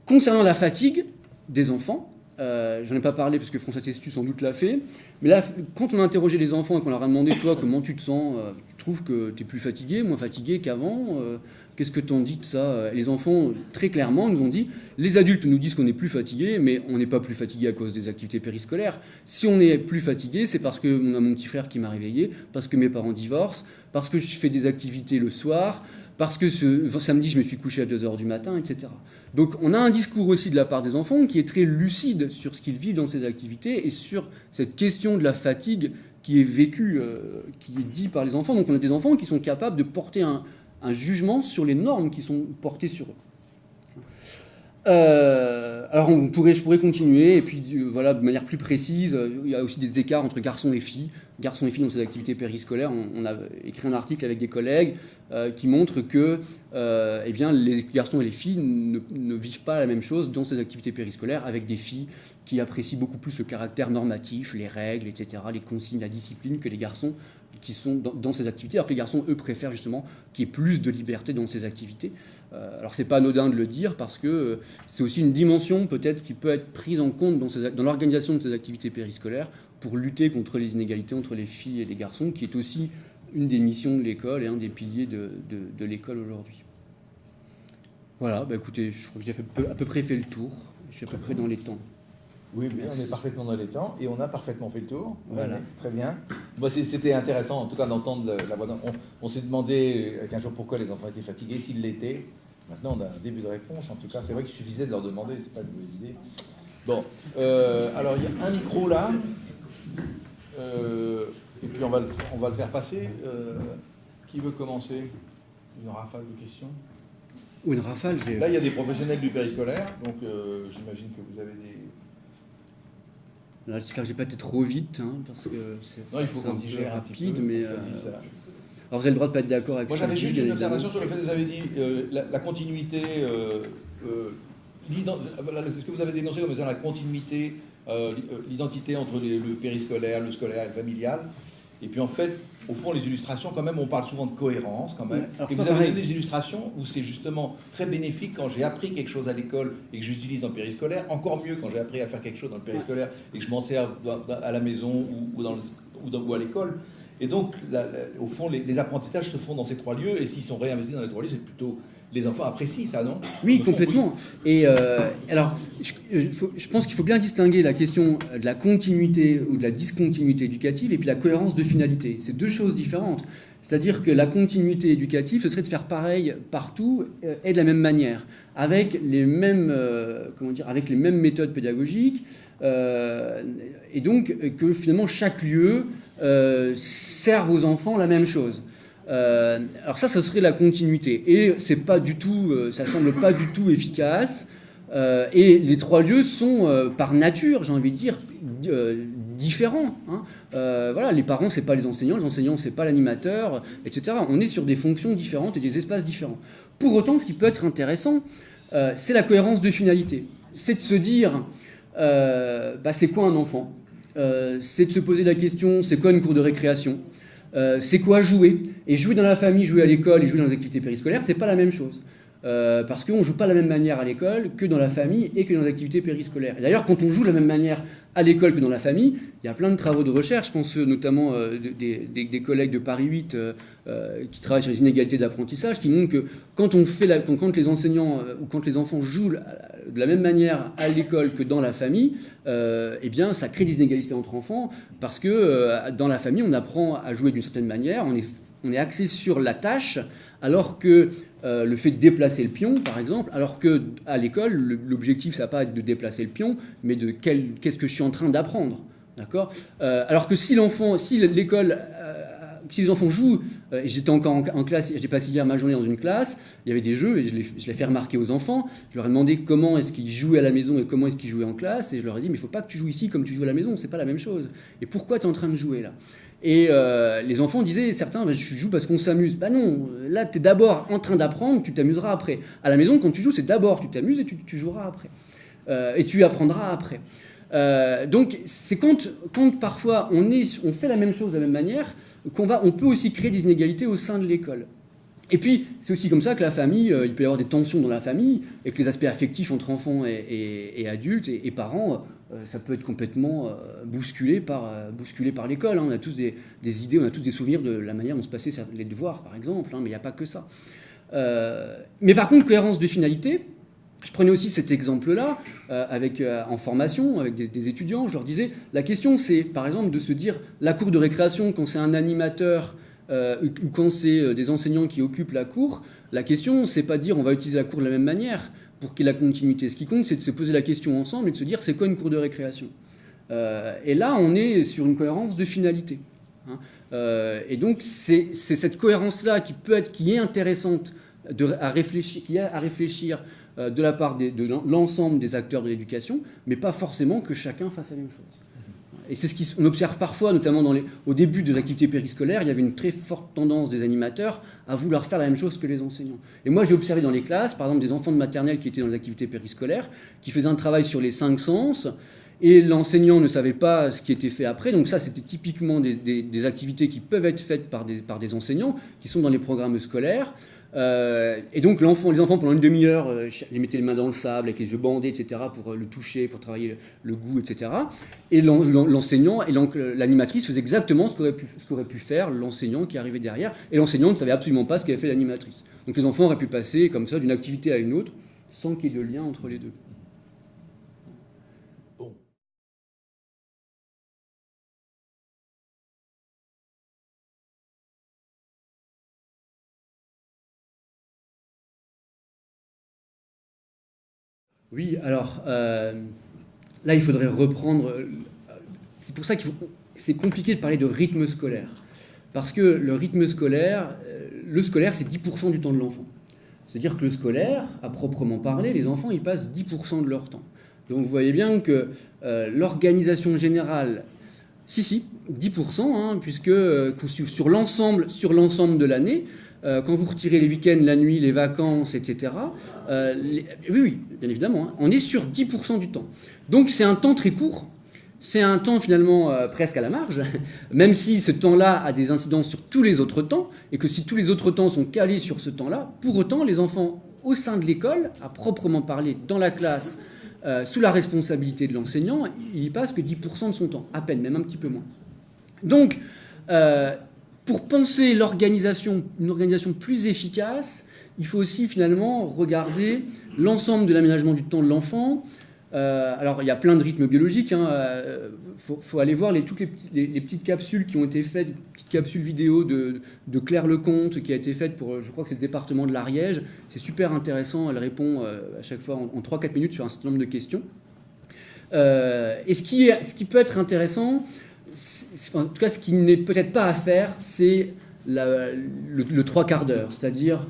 Concernant la fatigue des enfants, j'en ai pas parlé parce que François Testu sans doute l'a fait, mais là, quand on a interrogé les enfants et qu'on leur a demandé, toi, comment tu te sens, tu trouves que tu es plus fatigué, moins fatigué qu'avant, qu'est-ce que t'en dis de ça? Les enfants, très clairement, nous ont dit, les adultes nous disent qu'on est plus fatigué, mais on n'est pas plus fatigué à cause des activités périscolaires. Si on est plus fatigué, c'est parce qu'on a mon petit frère qui m'a réveillé, parce que mes parents divorcent, parce que je fais des activités le soir, parce que samedi, je me suis couché à 2h du matin, etc. Donc on a un discours aussi de la part des enfants qui est très lucide sur ce qu'ils vivent dans ces activités et sur cette question de la fatigue qui est vécue, qui est dit par les enfants. Donc on a des enfants qui sont capables de porter un jugement sur les normes qui sont portées sur eux. Alors je pourrais continuer, et puis voilà, de manière plus précise, il y a aussi des écarts entre garçons et filles dans ces activités périscolaires. On a écrit un article avec des collègues qui montre que eh bien, les garçons et les filles ne vivent pas la même chose dans ces activités périscolaires, avec des filles qui apprécient beaucoup plus le caractère normatif, les règles, etc., les consignes, la discipline, que les garçons qui sont dans ces activités, alors que les garçons, eux, préfèrent justement qu'il y ait plus de liberté dans ces activités. Alors c'est pas anodin de le dire, parce que c'est aussi une dimension peut-être qui peut être prise en compte dans l'organisation de ces activités périscolaires pour lutter contre les inégalités entre les filles et les garçons, qui est aussi une des missions de l'école et un des piliers de l'école aujourd'hui. Voilà, bah écoutez, je crois que j'ai à peu près fait le tour, je suis à peu près dans les temps. Oui, bien, on est parfaitement dans les temps et on a parfaitement fait le tour. Voilà. Ouais, très bien. Moi, c'était intéressant, en tout cas, d'entendre la voix. On s'est demandé qu'un jour pourquoi les enfants étaient fatigués, s'ils l'étaient. Maintenant, on a un début de réponse. En tout cas, c'est vrai qu'il suffisait de leur demander, c'est pas une mauvaise idée. Bon, alors il y a un micro là, et puis on va le faire passer. Qui veut commencer? Une rafale de questions. Ou une rafale. Là, il y a des professionnels du périscolaire, donc j'imagine que vous avez des. Là, j'espère que j'ai pas été trop vite, hein, parce que non, il faut qu'on digère rapide, peu, mais. Alors vous avez le droit de pas être d'accord avec. Moi, j'avais juste une observation sur le fait que vous avez dit la continuité. Ce que vous avez dénoncé comme étant la continuité, l'identité entre le périscolaire, le scolaire et le familial. Et puis en fait, au fond, les illustrations, quand même, on parle souvent de cohérence, quand même. Ouais, et vous avez donné des illustrations où c'est justement très bénéfique quand j'ai appris quelque chose à l'école et que j'utilise en périscolaire. Encore mieux quand j'ai appris à faire quelque chose dans le périscolaire et que je m'en sers à la maison ou à l'école. Et donc, au fond, les apprentissages se font dans ces trois lieux. Et s'ils sont réinvestis dans les trois lieux, c'est plutôt... Les enfants apprécient ça, non? Oui, complètement. Oui. Et alors, je pense qu'il faut bien distinguer la question de la continuité ou de la discontinuité éducative et puis la cohérence de finalité. C'est deux choses différentes. C'est-à-dire que la continuité éducative, ce serait de faire pareil partout et de la même manière, avec les mêmes, avec les mêmes méthodes pédagogiques, et donc que finalement chaque lieu serve aux enfants la même chose. Alors ça serait la continuité, et c'est pas du tout, ça semble pas du tout efficace. Et les trois lieux sont par nature, j'ai envie de dire, différents. Hein. Voilà, les parents c'est pas les enseignants c'est pas l'animateur, etc. On est sur des fonctions différentes et des espaces différents. Pour autant, ce qui peut être intéressant, c'est la cohérence de finalité. C'est de se dire, c'est quoi un enfant? C'est de se poser la question, c'est quoi une cour de récréation? C'est quoi jouer? Et jouer dans la famille, jouer à l'école et jouer dans les activités périscolaires, c'est pas la même chose. Parce qu'on ne joue pas de la même manière à l'école que dans la famille et que dans les activités périscolaires. Et d'ailleurs, quand on joue de la même manière à l'école que dans la famille, il y a plein de travaux de recherche, je pense notamment des collègues de Paris 8 qui travaillent sur les inégalités d'apprentissage, qui montrent que quand les enseignants ou quand les enfants jouent de la même manière à l'école que dans la famille, eh bien, ça crée des inégalités entre enfants, parce que dans la famille, on apprend à jouer d'une certaine manière, on est axé sur la tâche, alors que le fait de déplacer le pion, par exemple, alors qu'à l'école, l'objectif, ça va pas être de déplacer le pion, mais de qu'est-ce que je suis en train d'apprendre. D'accord ? Alors que si les enfants jouent, j'étais encore en classe, j'ai passé hier ma journée dans une classe, il y avait des jeux, et je les fais remarquer aux enfants, je leur ai demandé comment est-ce qu'ils jouaient à la maison et comment est-ce qu'ils jouaient en classe, et je leur ai dit, mais il ne faut pas que tu joues ici comme tu joues à la maison, c'est pas la même chose. Et pourquoi tu es en train de jouer là ? Et les enfants disaient, certains, je joue parce qu'on s'amuse. Non, là, tu es d'abord en train d'apprendre, tu t'amuseras après. À la maison, quand tu joues, c'est d'abord tu t'amuses et tu joueras après. Et tu apprendras après. Donc, c'est quand parfois on fait la même chose de la même manière, on peut aussi créer des inégalités au sein de l'école. Et puis, c'est aussi comme ça que la famille, il peut y avoir des tensions dans la famille, et que les aspects affectifs entre enfants et adultes et parents, ça peut être complètement bousculé par l'école. Hein. On a tous des idées, on a tous des souvenirs de la manière dont se passaient les devoirs, par exemple, hein, mais il n'y a pas que ça. Mais par contre, cohérence de finalité, je prenais aussi cet exemple-là en formation, avec des étudiants, je leur disais, la question c'est, par exemple, de se dire, la cour de récréation, quand c'est un animateur, ou quand c'est des enseignants qui occupent la cour, la question, c'est pas de dire on va utiliser la cour de la même manière pour qu'il y ait la continuité. Ce qui compte, c'est de se poser la question ensemble et de se dire c'est quoi une cour de récréation. Et là, on est sur une cohérence de finalité. Hein. Et donc, c'est cette cohérence-là qui est intéressante à réfléchir de la part de l'ensemble des acteurs de l'éducation, mais pas forcément que chacun fasse la même chose. Et c'est ce qu'on observe parfois, notamment au début des activités périscolaires, il y avait une très forte tendance des animateurs à vouloir faire la même chose que les enseignants. Et moi, j'ai observé dans les classes, par exemple, des enfants de maternelle qui étaient dans les activités périscolaires, qui faisaient un travail sur les 5 sens, et l'enseignant ne savait pas ce qui était fait après. Donc ça, c'était typiquement des activités qui peuvent être faites par des enseignants, qui sont dans les programmes scolaires. Et donc les enfants pendant une demi-heure les mettaient les mains dans le sable avec les yeux bandés, etc., pour le toucher, pour travailler le goût, etc. Et l'enseignant et l'animatrice faisaient exactement ce qu'aurait pu faire l'enseignant qui arrivait derrière, et l'enseignant ne savait absolument pas ce qu'avait fait l'animatrice. Donc les enfants auraient pu passer comme ça d'une activité à une autre sans qu'il y ait de lien entre les deux. Oui, alors là, il faudrait reprendre. C'est pour ça c'est compliqué de parler de rythme scolaire. Parce que le rythme scolaire, c'est 10% du temps de l'enfant. C'est-à-dire que le scolaire, à proprement parler, les enfants, ils passent 10% de leur temps. Donc vous voyez bien que l'organisation générale, 10%, hein, puisque sur l'ensemble de l'année, quand vous retirez les week-ends, la nuit, les vacances, etc., oui, bien évidemment, hein, on est sur 10% du temps. Donc c'est un temps très court, c'est un temps finalement presque à la marge, même si ce temps-là a des incidences sur tous les autres temps, et que si tous les autres temps sont calés sur ce temps-là, pour autant, les enfants au sein de l'école, à proprement parler, dans la classe, sous la responsabilité de l'enseignant, il y passe que 10% de son temps, à peine, même un petit peu moins. Donc, pour penser une organisation plus efficace, il faut aussi finalement regarder l'ensemble de l'aménagement du temps de l'enfant. Alors, il y a plein de rythmes biologiques. Faut aller voir toutes les petites capsules qui ont été faites, petites capsules vidéo de Claire Lecomte qui a été faite pour, je crois que c'est le département de l'Ariège. C'est super intéressant. Elle répond à chaque fois en 3-4 minutes sur un certain nombre de questions. Et ce qui peut être intéressant, en tout cas, ce qui n'est peut-être pas à faire, c'est le 3/4 d'heure, c'est-à-dire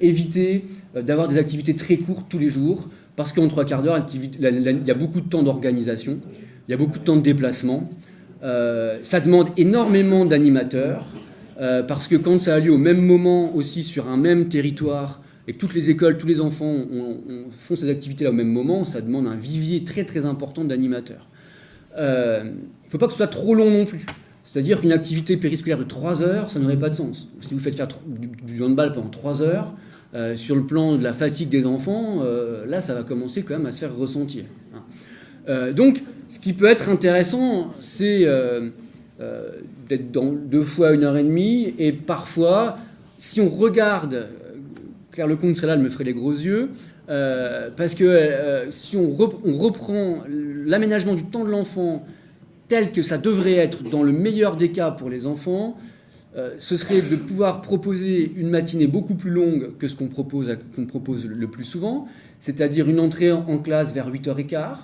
éviter d'avoir des activités très courtes tous les jours, parce qu'en 3/4 d'heure, il y a beaucoup de temps d'organisation, il y a beaucoup de temps de déplacement, ça demande énormément d'animateurs, parce que quand ça a lieu au même moment aussi sur un même territoire, et que toutes les écoles, tous les enfants font ces activités-là au même moment, ça demande un vivier très très important d'animateurs. Il ne faut pas que ce soit trop long non plus. C'est-à-dire qu'une activité périscolaire de 3 heures, ça n'aurait pas de sens. Si vous faites faire du handball pendant 3 heures, sur le plan de la fatigue des enfants, là, ça va commencer quand même à se faire ressentir. Donc, ce qui peut être intéressant, c'est d'être dans 2 fois 1h30, et parfois, si on regarde, Claire Lecomte serait là, elle me ferait les gros yeux, parce que si on reprend l'aménagement du temps de l'enfant tel que ça devrait être dans le meilleur des cas pour les enfants, ce serait de pouvoir proposer une matinée beaucoup plus longue que ce qu'on propose le plus souvent, c'est-à-dire une entrée en classe vers 8h15.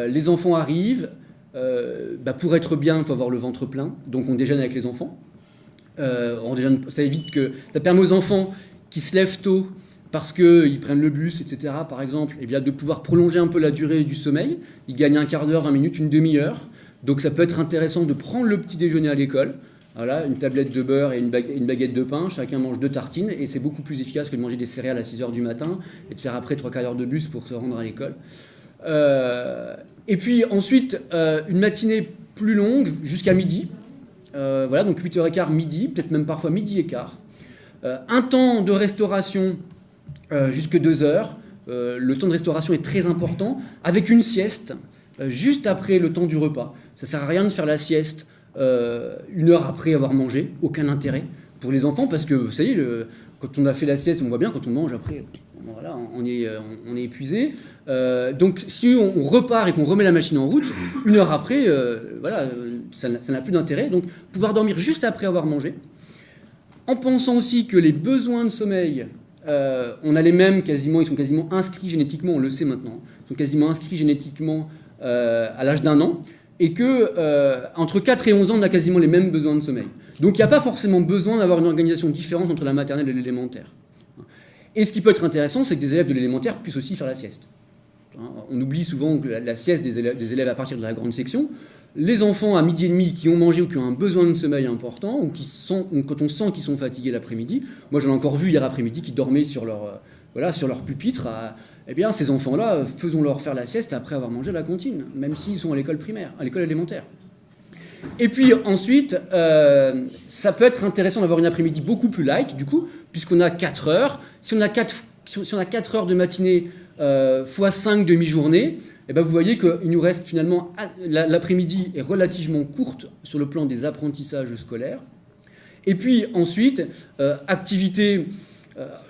Les enfants arrivent, pour être bien, il faut avoir le ventre plein, donc on déjeune avec les enfants. Ça permet aux enfants qui se lèvent tôt, parce qu'ils prennent le bus, etc., par exemple, et bien de pouvoir prolonger un peu la durée du sommeil. Ils gagnent un quart d'heure, 20 minutes, une demi-heure. Donc ça peut être intéressant de prendre le petit déjeuner à l'école. Voilà, une tablette de beurre et une baguette de pain. Chacun mange 2 tartines, et c'est beaucoup plus efficace que de manger des céréales à 6h du matin et de faire après 3 quarts d'heure de bus pour se rendre à l'école. Et puis ensuite, une matinée plus longue, jusqu'à midi. Voilà, donc 8h15, midi, peut-être même parfois midi et quart. Un temps de restauration jusque 2 heures. Le temps de restauration est très important, avec une sieste juste après le temps du repas. Ça ne sert à rien de faire la sieste 1 heure après avoir mangé, aucun intérêt pour les enfants, parce que, vous savez, quand on a fait la sieste, on voit bien, quand on mange après, voilà, on est épuisé. Donc si on repart et qu'on remet la machine en route, 1 heure après, voilà, ça n'a plus d'intérêt. Donc pouvoir dormir juste après avoir mangé, en pensant aussi que les besoins de sommeil, on a les mêmes quasiment, ils sont quasiment inscrits génétiquement, on le sait maintenant, ils sont quasiment inscrits génétiquement à l'âge d'1 an, et que entre 4 et 11 ans, on a quasiment les mêmes besoins de sommeil. Donc il n'y a pas forcément besoin d'avoir une organisation différente entre la maternelle et l'élémentaire. Et ce qui peut être intéressant, c'est que des élèves de l'élémentaire puissent aussi faire la sieste. On oublie souvent que la sieste des élèves à partir de la grande section, les enfants à 12h30 qui ont mangé ou qui ont un besoin de sommeil important, ou quand on sent qu'ils sont fatigués l'après-midi, moi j'en ai encore vu hier après-midi qui dormaient sur leur pupitre, eh bien ces enfants-là, faisons-leur faire la sieste après avoir mangé à la cantine, même s'ils sont à l'école primaire, à l'école élémentaire. Et puis ensuite, ça peut être intéressant d'avoir une après-midi beaucoup plus light, du coup, puisqu'on a 4 heures. Si on a 4 heures de matinée fois 5 demi-journées, eh ben vous voyez qu'il nous reste finalement, l'après-midi est relativement courte sur le plan des apprentissages scolaires. Et puis ensuite, activité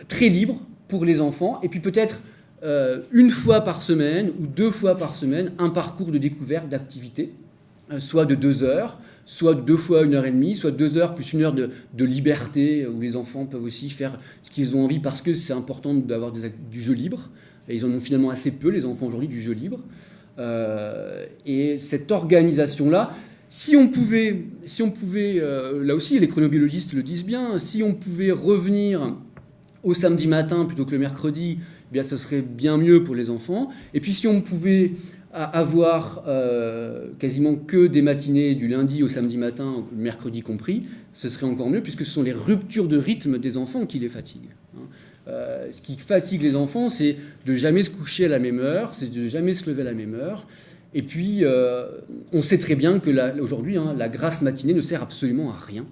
très libre pour les enfants, et puis peut-être 1 fois par semaine ou 2 fois par semaine, un parcours de découverte d'activité, soit de 2 heures, soit 2 fois 1h30, soit 2 heures plus 1 heure de liberté, où les enfants peuvent aussi faire ce qu'ils ont envie, parce que c'est important d'avoir du jeu libre. Et ils en ont finalement assez peu, les enfants aujourd'hui, du jeu libre. Et cette organisation-là, si on pouvait, là aussi les chronobiologistes le disent bien, si on pouvait revenir au samedi matin plutôt que le mercredi, eh bien ce serait bien mieux pour les enfants. Et puis si on pouvait avoir quasiment que des matinées du lundi au samedi matin, le mercredi compris, ce serait encore mieux, puisque ce sont les ruptures de rythme des enfants qui les fatiguent. Ce qui fatigue les enfants, c'est de jamais se coucher à la même heure, c'est de jamais se lever à la même heure. Et puis, on sait très bien que aujourd'hui, la grasse matinée ne sert absolument à rien.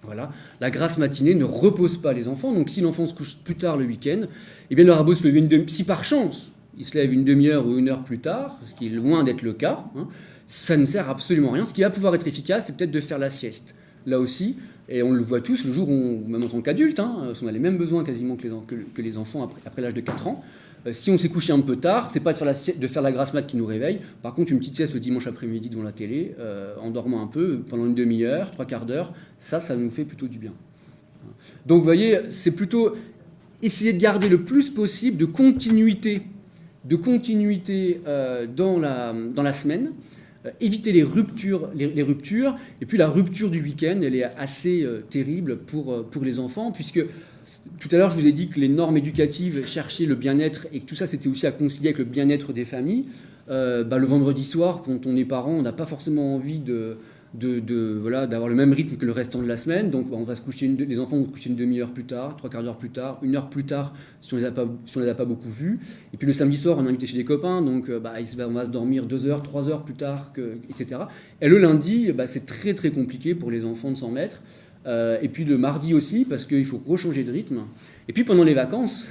Voilà. La grasse matinée ne repose pas les enfants. Donc, si l'enfant se couche plus tard le week-end, eh bien, il aura beau se lever si par chance, il se lève 1 demi-heure ou 1 heure plus tard, ce qui est loin d'être le cas, ça ne sert absolument à rien. Ce qui va pouvoir être efficace, c'est peut-être de faire la sieste. Là aussi, et on le voit tous, le jour où, même en tant qu'adulte, on a les mêmes besoins quasiment que les enfants après l'âge de 4 ans. Si on s'est couché un peu tard, c'est pas de faire la grasse mat qui nous réveille. Par contre, une petite sieste le dimanche après-midi devant la télé, en dormant un peu, pendant 1 demi-heure, 3/4 d'heure, ça nous fait plutôt du bien. Donc, vous voyez, c'est plutôt essayer de garder le plus possible de continuité dans la semaine. Éviter les ruptures, et puis la rupture du week-end, elle est assez terrible pour les enfants, puisque tout à l'heure je vous ai dit que les normes éducatives cherchaient le bien-être, et que tout ça c'était aussi à concilier avec le bien-être des familles. Le vendredi soir, quand on est parent, on n'a pas forcément envie d'avoir le même rythme que le restant de la semaine, donc on va se coucher les enfants vont se coucher 1 demi-heure plus tard, 3/4 d'heure plus tard, 1 heure plus tard si on les a pas beaucoup vus. Et puis le samedi soir, on est invité chez des copains, donc on va se dormir 2 heures, 3 heures plus tard, etc. Et le lundi, c'est très très compliqué pour les enfants de s'en mettre. Et puis le mardi aussi, parce qu'il faut rechanger de rythme. Et puis pendant les vacances,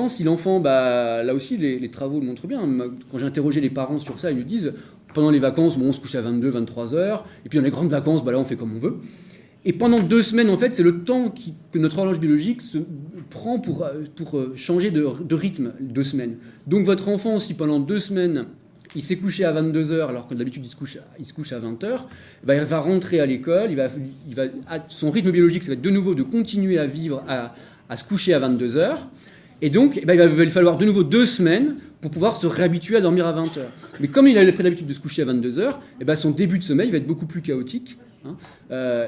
si l'enfant, là aussi les travaux le montrent bien. Quand j'ai interrogé les parents sur ça, ils nous disent pendant les vacances, on se couche à 22, 23 heures. Et puis dans les grandes vacances, là on fait comme on veut. Et pendant 2 semaines, en fait, c'est le temps que notre horloge biologique se prend pour changer de rythme, 2 semaines. Donc votre enfant, si pendant 2 semaines, il s'est couché à 22 heures, alors que d'habitude il se couche à 20 heures, il va rentrer à l'école, son rythme biologique, ça va être de nouveau de continuer à vivre, à se coucher à 22 heures. Et donc, il va lui falloir de nouveau 2 semaines pour pouvoir se réhabituer à dormir à 20 heures. Mais comme il a pris l'habitude de se coucher à 22 heures, son début de sommeil va être beaucoup plus chaotique.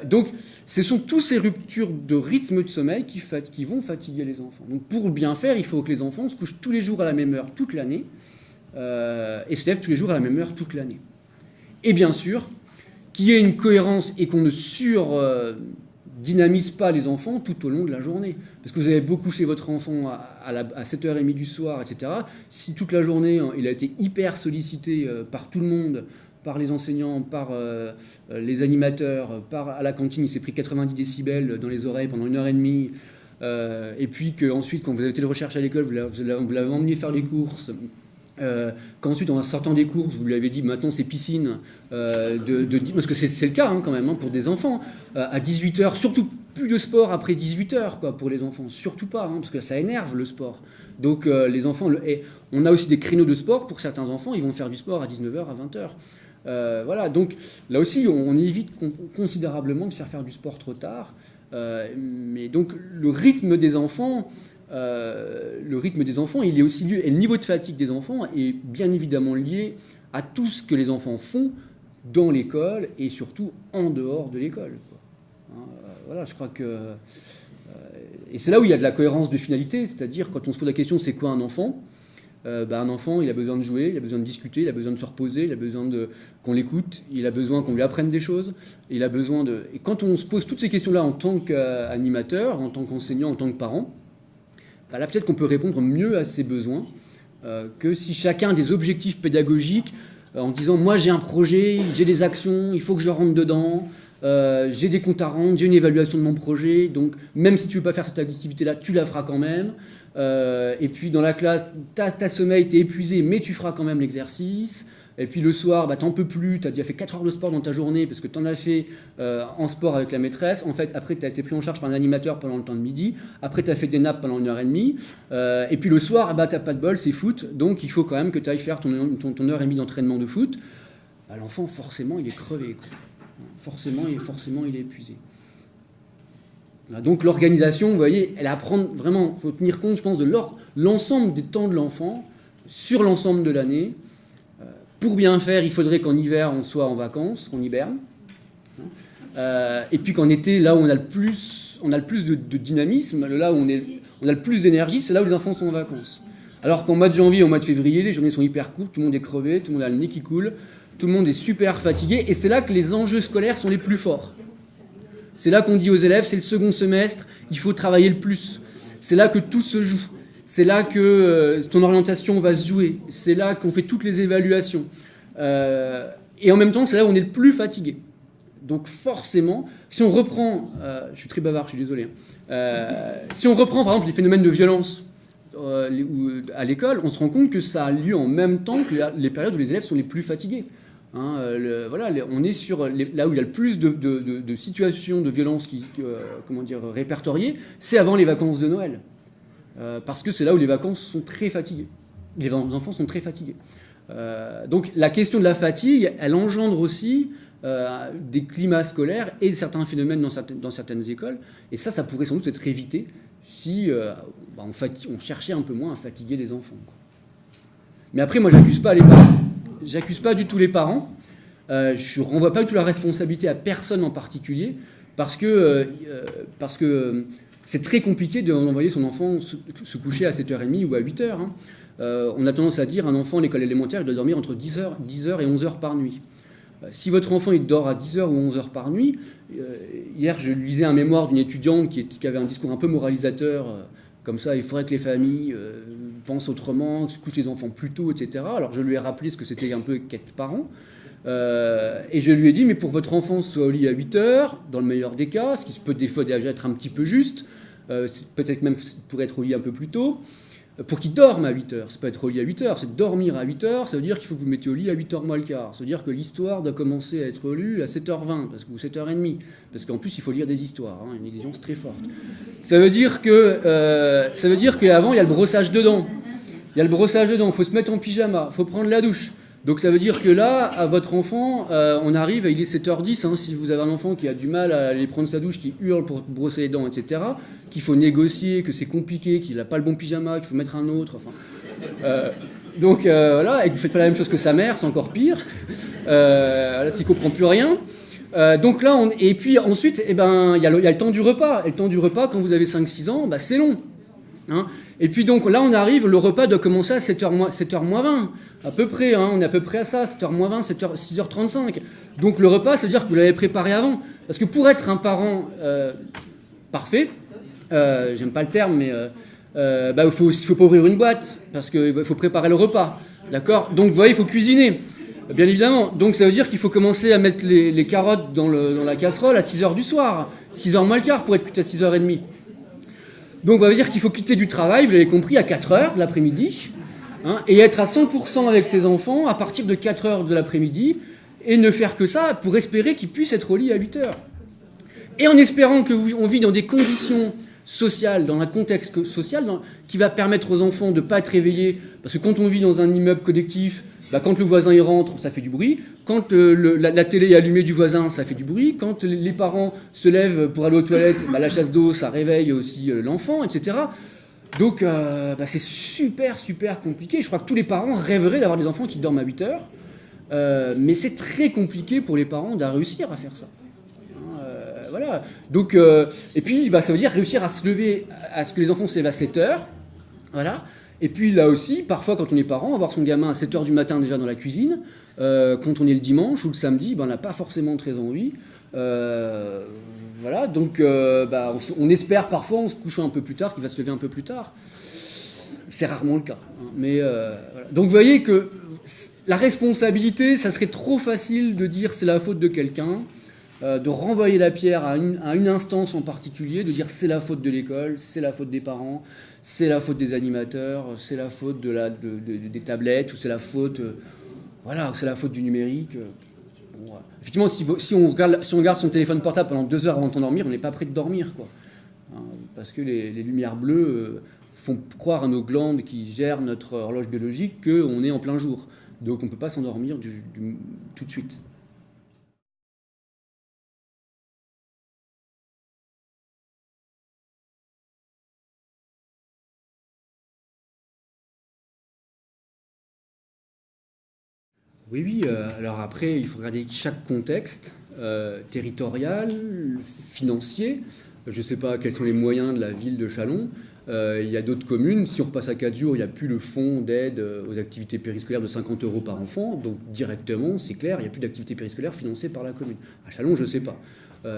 Donc, ce sont toutes ces ruptures de rythme de sommeil qui vont fatiguer les enfants. Donc, pour bien faire, il faut que les enfants se couchent tous les jours à la même heure toute l'année et se lèvent tous les jours à la même heure toute l'année. Et bien sûr, qu'il y ait une cohérence et qu'on ne dynamise pas les enfants tout au long de la journée. Parce que vous avez beau coucher votre enfant à 7h30 du soir, etc. Si toute la journée, il a été hyper sollicité par tout le monde, par les enseignants, par les animateurs, à la cantine, il s'est pris 90 décibels dans les oreilles pendant 1h30, et puis qu'ensuite, quand vous avez été de recherche à l'école, vous l'avez emmené faire les courses, qu'ensuite, en sortant des courses, vous lui avez dit maintenant c'est piscine, parce que c'est le cas quand même pour des enfants, à 18h, surtout plus de sport après 18h pour les enfants, surtout pas, parce que ça énerve le sport. Donc les enfants, on a aussi des créneaux de sport pour certains enfants, ils vont faire du sport à 19h, à 20h. Voilà, donc là aussi on évite considérablement de faire du sport trop tard. Mais donc le rythme des enfants, il est aussi lié, et le niveau de fatigue des enfants est bien évidemment lié à tout ce que les enfants font dans l'école et surtout en dehors de l'école. Voilà, je crois que... et c'est là où il y a de la cohérence de finalité, c'est-à-dire quand on se pose la question c'est quoi un enfant, un enfant il a besoin de jouer, il a besoin de discuter, il a besoin de se reposer, il a besoin qu'on l'écoute, il a besoin qu'on lui apprenne des choses, il a besoin de... Et quand on se pose toutes ces questions-là en tant qu'animateur, en tant qu'enseignant, en tant que parent, là peut-être qu'on peut répondre mieux à ces besoins que si chacun a des objectifs pédagogiques en disant moi j'ai un projet, j'ai des actions, il faut que je rentre dedans, j'ai des comptes à rendre, j'ai une évaluation de mon projet, donc même si tu veux pas faire cette activité-là, tu la feras quand même. Et puis dans la classe, t'as sommeil, t'es épuisé, mais tu feras quand même l'exercice. Et puis le soir, t'en peux plus, t'as déjà fait 4 heures de sport dans ta journée parce que t'en as fait en sport avec la maîtresse. En fait, après, t'as été pris en charge par un animateur pendant le temps de midi. Après, t'as fait des nappes pendant 1h30. Et puis le soir, t'as pas de bol, c'est foot. Donc il faut quand même que t'ailles faire ton 1h30 d'entraînement de foot. L'enfant, forcément, il est crevé, quoi. Forcément, il est épuisé. Donc l'organisation, vous voyez, elle apprend vraiment, il faut tenir compte, je pense, de l'ensemble des temps de l'enfant sur l'ensemble de l'année. Pour bien faire, il faudrait qu'en hiver, on soit en vacances, qu'on hiberne. Et puis qu'en été, là où on a le plus de dynamisme, là où on a le plus d'énergie, c'est là où les enfants sont en vacances. Alors qu'en mois de janvier, au mois de février, les journées sont hyper courtes, tout le monde est crevé, tout le monde a le nez qui coule, tout le monde est super fatigué, et c'est là que les enjeux scolaires sont les plus forts. C'est là qu'on dit aux élèves, c'est le second semestre, il faut travailler le plus. C'est là que tout se joue. C'est là que ton orientation va se jouer. C'est là qu'on fait toutes les évaluations. Et en même temps, c'est là où on est le plus fatigué. Donc forcément, si on reprend... je suis très bavard, je suis désolé. Si on reprend par exemple les phénomènes de violence à l'école, on se rend compte que ça a lieu en même temps que les périodes où les élèves sont les plus fatigués. On est sur là où il y a le plus de situations de violence répertoriées, c'est avant les vacances de Noël. Parce que c'est là où les vacances sont très fatiguées. Les enfants sont très fatigués. Donc la question de la fatigue, elle engendre aussi des climats scolaires et certains phénomènes dans certaines écoles. Et ça pourrait sans doute être évité si on cherchait un peu moins à fatiguer les enfants, quoi. Mais après, moi, j'accuse pas les parents. J'accuse pas du tout les parents. Je renvoie pas du tout la responsabilité à personne en particulier parce que c'est très compliqué d'envoyer son enfant se coucher à 7h30 ou à 8h. On a tendance à dire un enfant à l'école élémentaire il doit dormir entre 10h et 11h par nuit. Si votre enfant il dort à 10h ou 11h par nuit, hier je lisais un mémoire d'une étudiante qui avait un discours un peu moralisateur, comme ça il faudrait que les familles pensent autrement, que se couchent les enfants plus tôt, etc. Alors je lui ai rappelé ce que c'était un peu qu'être parent. Et je lui ai dit, mais pour votre enfant, soit au lit à 8h, dans le meilleur des cas, ce qui peut des fois déjà être un petit peu juste, peut-être même pourrait être au lit un peu plus tôt, pour qu'il dorme à 8h. C'est pas être au lit à 8h, c'est dormir à 8h, ça veut dire qu'il faut que vous mettiez au lit à 8h moins le quart. Ça veut dire que l'histoire doit commencer à être lue à 7h20, ou 7h30, parce qu'en plus il faut lire des histoires, une exigence très forte. Ça veut dire qu'avant il y a le brossage de dents. Il faut se mettre en pyjama, il faut prendre la douche. Donc ça veut dire que là, à votre enfant, on arrive, il est 7h10, si vous avez un enfant qui a du mal à aller prendre sa douche, qui hurle pour brosser les dents, etc., qu'il faut négocier, que c'est compliqué, qu'il n'a pas le bon pyjama, qu'il faut mettre un autre, donc voilà, et que vous ne faites pas la même chose que sa mère, c'est encore pire, là, s'il ne comprend plus rien. Donc là, et puis ensuite, il y a le temps du repas. Et le temps du repas, quand vous avez 5-6 ans, c'est long. Et puis donc là, on arrive, le repas doit commencer à 7h moins 20, à peu près, on est à peu près à ça, 7h moins 20, 6h35. Donc le repas, ça veut dire que vous l'avez préparé avant. Parce que pour être un parent parfait, j'aime pas le terme, mais il faut pas ouvrir une boîte, parce qu'il faut préparer le repas, d'accord ? Donc vous voyez, il faut cuisiner. Bien évidemment. Donc ça veut dire qu'il faut commencer à mettre les carottes dans la casserole à 6h du soir. 6h moins le quart pour être plus à 6h30. Donc ça veut dire qu'il faut quitter du travail, vous l'avez compris, à 4h de l'après-midi, hein, et être à 100% avec ses enfants à partir de 4h de l'après-midi, et ne faire que ça pour espérer qu'ils puissent être au lit à 8h. Et en espérant qu'on vit dans des conditions sociales, dans un contexte social qui va permettre aux enfants de ne pas être réveillés, parce que quand on vit dans un immeuble collectif, quand le voisin y rentre, ça fait du bruit. Quand la télé est allumée du voisin, ça fait du bruit. Quand les parents se lèvent pour aller aux toilettes, la chasse d'eau, ça réveille aussi l'enfant, etc. Donc c'est super, super compliqué. Je crois que tous les parents rêveraient d'avoir des enfants qui dorment à 8 heures. Mais c'est très compliqué pour les parents de réussir à faire ça. Voilà. Donc, et puis, ça veut dire réussir à se lever, à ce que les enfants se lèvent à 7 heures. Voilà. Et puis là aussi, parfois quand on est parent, avoir son gamin à 7h du matin déjà dans la cuisine, quand on est le dimanche ou le samedi, on n'a pas forcément très envie. Voilà, donc on espère parfois en se couchant un peu plus tard qu'il va se lever un peu plus tard. C'est rarement le cas. Hein. Mais, voilà. Donc vous voyez que la responsabilité, ça serait trop facile de dire c'est la faute de quelqu'un, de renvoyer la pierre à une instance en particulier, de dire c'est la faute de l'école, c'est la faute des parents, c'est la faute des animateurs, c'est la faute des tablettes, ou c'est la faute, c'est la faute du numérique. Bon, effectivement, si on regarde son téléphone portable pendant 2 heures avant de s'endormir, on n'est pas prêt de dormir, quoi. Hein, parce que les lumières bleues font croire à nos glandes qui gèrent notre horloge biologique qu'on est en plein jour. Donc on ne peut pas s'endormir tout de suite. Oui. Alors après, il faut regarder chaque contexte territorial, financier. Je ne sais pas quels sont les moyens de la ville de Châlons. Il y a d'autres communes. Si on repasse à 4 jours, il n'y a plus le fonds d'aide aux activités périscolaires de 50 € par enfant. Donc directement, c'est clair, il n'y a plus d'activités périscolaires financées par la commune. À Châlons, je ne sais pas.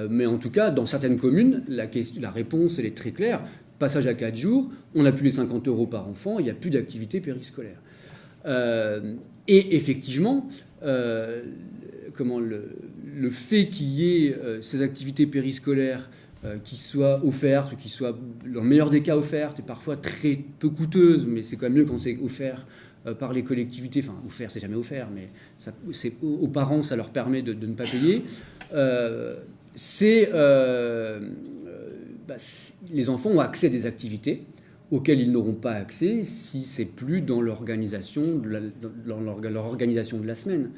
Mais en tout cas, dans certaines communes, la réponse, elle est très claire. Passage à 4 jours, on n'a plus les 50 € par enfant, il n'y a plus d'activités périscolaires. Et effectivement, le fait qu'il y ait ces activités périscolaires qui soient offertes, qui soient dans le meilleur des cas offertes, et parfois très peu coûteuses, mais c'est quand même mieux quand c'est offert par les collectivités, enfin offert c'est jamais offert, mais aux parents ça leur permet de ne pas payer, les enfants ont accès à des activités auxquels ils n'auront pas accès si c'est plus dans l'organisation leur organisation de la semaine.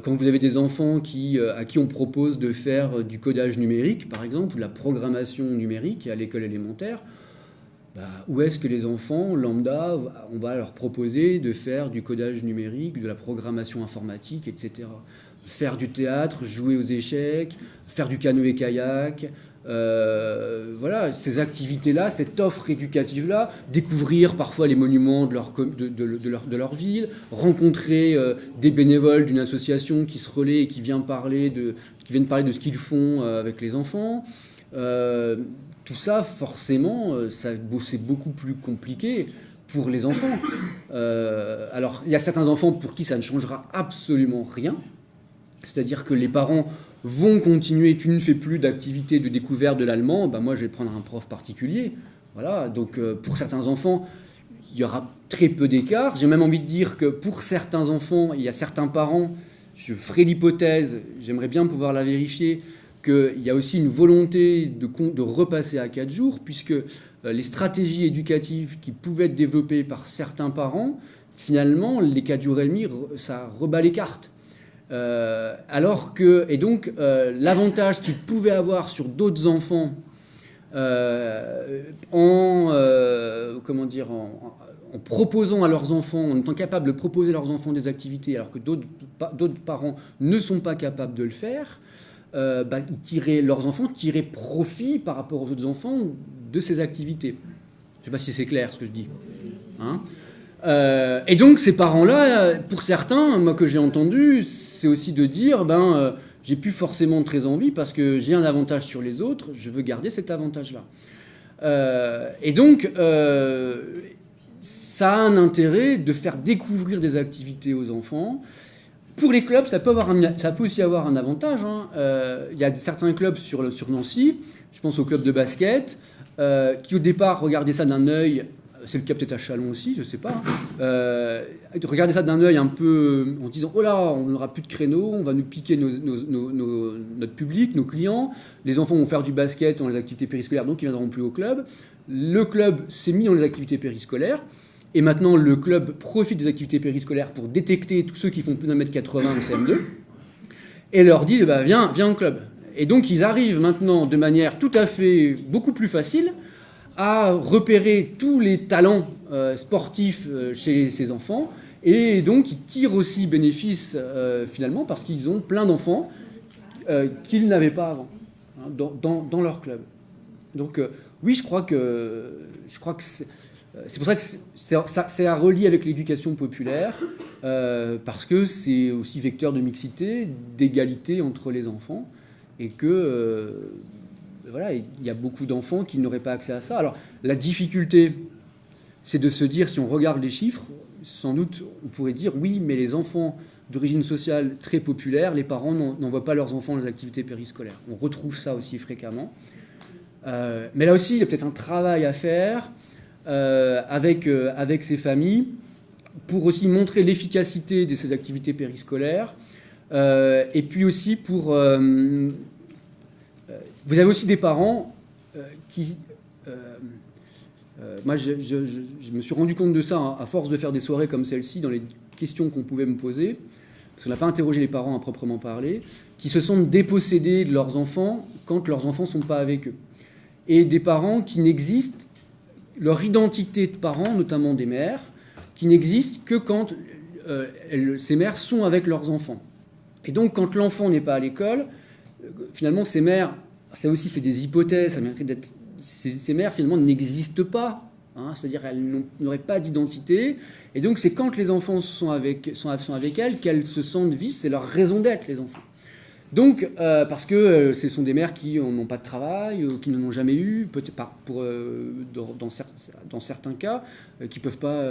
Quand vous avez des enfants à qui on propose de faire du codage numérique, par exemple, ou de la programmation numérique à l'école élémentaire, où est-ce que les enfants lambda, on va leur proposer de faire du codage numérique, de la programmation informatique, etc. Faire du théâtre, jouer aux échecs, faire du canoë-kayak, ces activités-là, cette offre éducative-là, découvrir parfois les monuments de leur ville, rencontrer des bénévoles d'une association qui se relaient et qui viennent parler de ce qu'ils font avec les enfants. Tout ça, forcément, c'est beaucoup plus compliqué pour les enfants. Alors, il y a certains enfants pour qui ça ne changera absolument rien. C'est-à-dire que les parents vont continuer, tu ne fais plus d'activité de découverte de l'allemand, moi je vais prendre un prof particulier. Voilà, donc pour certains enfants, il y aura très peu d'écart. J'ai même envie de dire que pour certains enfants, il y a certains parents, je ferai l'hypothèse, j'aimerais bien pouvoir la vérifier, qu'il y a aussi une volonté de repasser à 4 jours, puisque les stratégies éducatives qui pouvaient être développées par certains parents, finalement, les 4 jours et demi, ça rebat les cartes. L'avantage qu'ils pouvaient avoir sur d'autres enfants en proposant à leurs enfants, en étant capables de proposer à leurs enfants des activités alors que d'autres parents ne sont pas capables de le faire, leurs enfants tiraient profit par rapport aux autres enfants de ces activités. Je ne sais pas si c'est clair ce que je dis. Hein ? Et donc ces parents-là, pour certains, moi que j'ai entendu, c'est aussi de dire, j'ai plus forcément très envie parce que j'ai un avantage sur les autres, je veux garder cet avantage-là. Ça a un intérêt de faire découvrir des activités aux enfants, Pour les clubs, ça peut aussi avoir un avantage. Hein. Il y a certains clubs sur Nancy, je pense au club de basket, qui au départ regardaient ça d'un œil, c'est le cas peut-être à Châlons aussi, je ne sais pas, regardaient ça d'un œil un peu en disant « Oh là, on n'aura plus de créneaux, on va nous piquer notre public, nos clients, les enfants vont faire du basket dans les activités périscolaires, donc ils ne viendront plus au club. » Le club s'est mis dans les activités périscolaires. Et maintenant, le club profite des activités périscolaires pour détecter tous ceux qui font plus d'un mètre 80 en CM2 et leur dit bah, viens au club. Et donc, ils arrivent maintenant de manière tout à fait beaucoup plus facile à repérer tous les talents sportifs chez ces enfants. Et donc, ils tirent aussi bénéfice finalement parce qu'ils ont plein d'enfants qu'ils n'avaient pas avant hein, dans leur club. Donc, oui, je crois que c'est pour ça que c'est à relier avec l'éducation populaire, parce que c'est aussi vecteur de mixité, d'égalité entre les enfants, et que voilà, il y a beaucoup d'enfants qui n'auraient pas accès à ça. Alors la difficulté, c'est de se dire, si on regarde les chiffres, sans doute on pourrait dire oui, mais les enfants d'origine sociale très populaire, les parents n'envoient pas leurs enfants dans les activités périscolaires. On retrouve ça aussi fréquemment. Mais là aussi, il y a peut-être un travail à faire avec ces familles pour aussi montrer l'efficacité de ces activités périscolaires et puis aussi pour... vous avez aussi des parents qui... moi, je me suis rendu compte de ça à force de faire des soirées comme celle-ci dans les questions qu'on pouvait me poser, parce qu'on n'a pas interrogé les parents à proprement parler, qui se sentent dépossédés de leurs enfants quand leurs enfants ne sont pas avec eux. Et des parents qui n'existent, leur identité de parents, notamment des mères, qui n'existent que quand ces mères sont avec leurs enfants. Et donc, quand l'enfant n'est pas à l'école, finalement, ces mères, ça aussi, c'est des hypothèses, ça mériterait d'être... Ces mères, finalement, n'existent pas. Hein, c'est-à-dire qu'elles n'auraient pas d'identité. Et donc, c'est quand les enfants sont avec elles qu'elles se sentent vices. C'est leur raison d'être, les enfants. Donc, parce que ce sont des mères qui n'ont pas de travail, qui n'en ont jamais eu, peut-être pas dans certains cas, qui peuvent pas,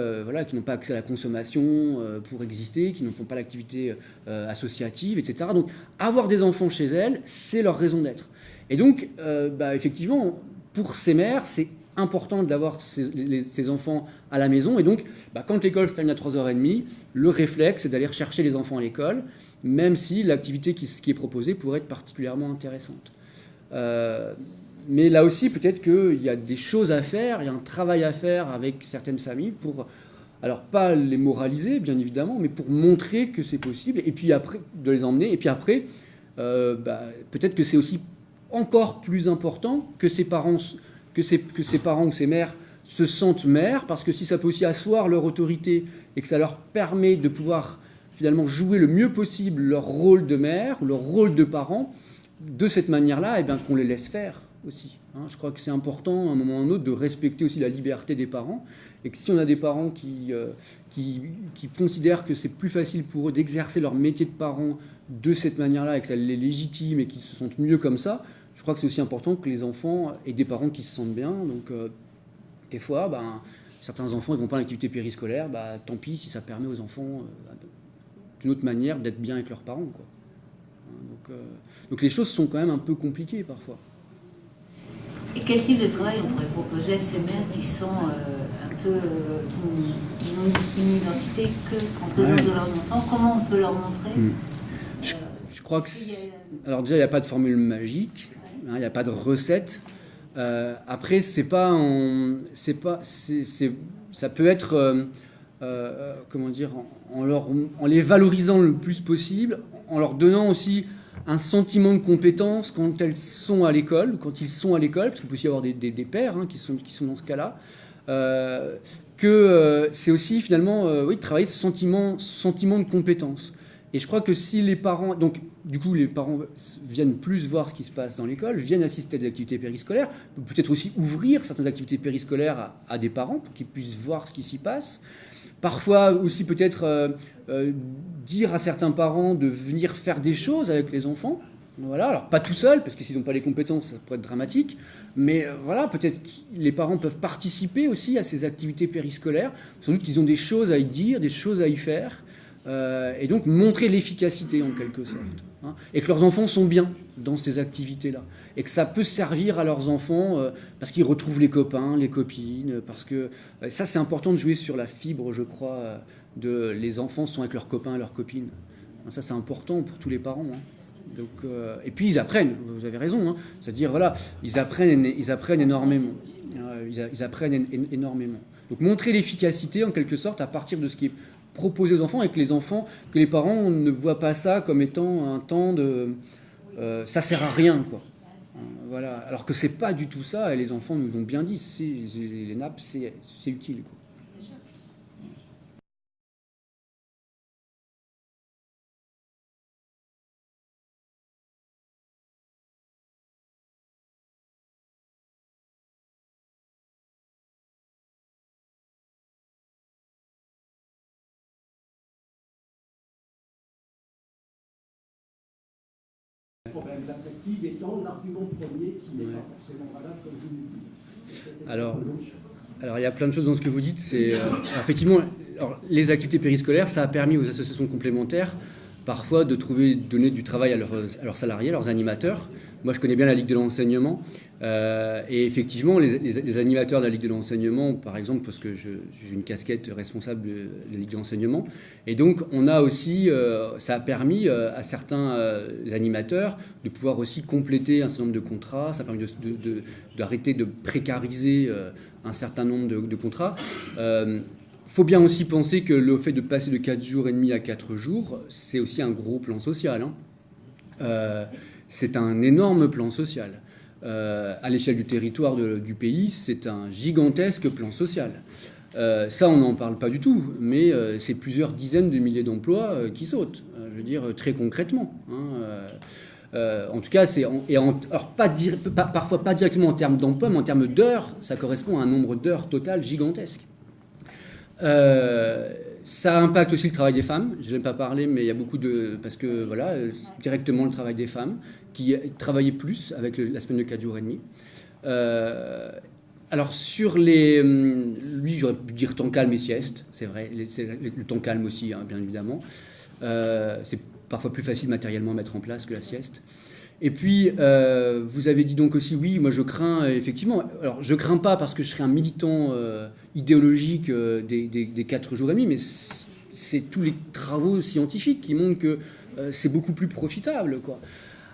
qui n'ont pas accès à la consommation pour exister, qui ne font pas l'activité associative, etc. Donc, avoir des enfants chez elles, c'est leur raison d'être. Et donc, effectivement, pour ces mères, c'est important d'avoir ces enfants à la maison. Et donc, quand l'école se termine à 3h30, le réflexe, c'est d'aller chercher les enfants à l'école, même si l'activité qui est proposée pourrait être particulièrement intéressante. Mais là aussi, peut-être qu'il y a des choses à faire, il y a un travail à faire avec certaines familles pour, alors pas les moraliser, bien évidemment, mais pour montrer que c'est possible, et puis après, de les emmener, et puis après, peut-être que c'est aussi encore plus important que ces parents ou ces mères se sentent mères, parce que si ça peut aussi asseoir leur autorité et que ça leur permet de pouvoir finalement jouer le mieux possible leur rôle de mère ou leur rôle de parent, de cette manière-là, qu'on les laisse faire aussi. Hein. Je crois que c'est important, à un moment ou à un autre, de respecter aussi la liberté des parents, et que si on a des parents qui considèrent que c'est plus facile pour eux d'exercer leur métier de parent de cette manière-là, et que ça les légitime et qu'ils se sentent mieux comme ça, je crois que c'est aussi important que les enfants aient des parents qui se sentent bien. Donc, des fois, certains enfants ne vont pas à l'activité périscolaire, tant pis si ça permet aux enfants... d'une autre manière d'être bien avec leurs parents, quoi. Donc les choses sont quand même un peu compliquées parfois. Et quel type de travail on pourrait proposer à ces mères qui sont un peu qui n'ont une identité qu'en présence de leurs enfants? Comment on peut leur montrer Je crois que alors déjà il n'y a pas de formule magique, il n'y a pas de recette. Après ça peut être en les valorisant le plus possible, en leur donnant aussi un sentiment de compétence quand elles sont à l'école, quand ils sont à l'école, parce qu'il peut aussi y avoir des pères qui sont dans ce cas-là, que c'est aussi finalement travailler ce sentiment de compétence. Et je crois que si les parents... Donc, du coup, les parents viennent plus voir ce qui se passe dans l'école, viennent assister à des activités périscolaires, peut-être aussi ouvrir certaines activités périscolaires à des parents pour qu'ils puissent voir ce qui s'y passe. Parfois aussi peut-être dire à certains parents de venir faire des choses avec les enfants. Voilà, alors pas tout seul, parce que s'ils n'ont pas les compétences, ça pourrait être dramatique. Mais peut-être que les parents peuvent participer aussi à ces activités périscolaires. Sans doute qu'ils ont des choses à y dire, des choses à y faire. et donc montrer l'efficacité en quelque sorte, hein, et que leurs enfants sont bien dans ces activités-là, et que ça peut servir à leurs enfants parce qu'ils retrouvent les copains, les copines, parce que ça c'est important de jouer sur la fibre, je crois, de les enfants sont avec leurs copains, leurs copines. Ça c'est important pour tous les parents, hein. Donc, et puis ils apprennent, vous avez raison, hein, c'est-à-dire voilà, ils apprennent énormément, ils apprennent énormément. Donc montrer l'efficacité en quelque sorte à partir de ce qui est proposé aux enfants, et que les parents ne voient pas ça comme étant un temps de ça sert à rien, quoi. Voilà, alors que c'est pas du tout ça, et les enfants nous l'ont bien dit, les nappes c'est utile, quoi. Le problème de la fatigue étant l'argument premier qui n'est pas forcément valable comme vous le dites. Alors il y a plein de choses dans ce que vous dites. Effectivement, les activités périscolaires, ça a permis aux associations complémentaires parfois de donner du travail à leurs salariés, à leurs animateurs. Moi, je connais bien la Ligue de l'enseignement. Et effectivement, les animateurs de la Ligue de l'enseignement, par exemple, parce que j'ai une casquette responsable de la Ligue de l'enseignement, et donc on a aussi, ça a permis à certains animateurs de pouvoir aussi compléter un certain nombre de contrats, ça a permis d'arrêter de précariser un certain nombre de contrats. Faut bien aussi penser que le fait de passer de 4 jours et demi à 4 jours, c'est aussi un gros plan social, hein. C'est un énorme plan social. À l'échelle du territoire du pays, c'est un gigantesque plan social. Ça, on n'en parle pas du tout, mais c'est plusieurs dizaines de milliers d'emplois qui sautent, je veux dire, très concrètement, hein. En tout cas, alors parfois pas directement en termes d'emploi, mais en termes d'heures, ça correspond à un nombre d'heures total gigantesque. Ça impacte aussi le travail des femmes. Je n'aime pas parler, mais il y a beaucoup parce que voilà, directement le travail des femmes qui travaillaient plus avec la semaine de 4 jours et demi. Alors sur lui, j'aurais pu dire temps calme et sieste, c'est vrai, le temps calme aussi, hein, bien évidemment. C'est parfois plus facile matériellement à mettre en place que la sieste. Et puis, vous avez dit donc aussi, oui, moi je crains, effectivement, alors je crains pas parce que je serais un militant idéologique des 4 jours et demi, mais c'est tous les travaux scientifiques qui montrent que c'est beaucoup plus profitable, quoi.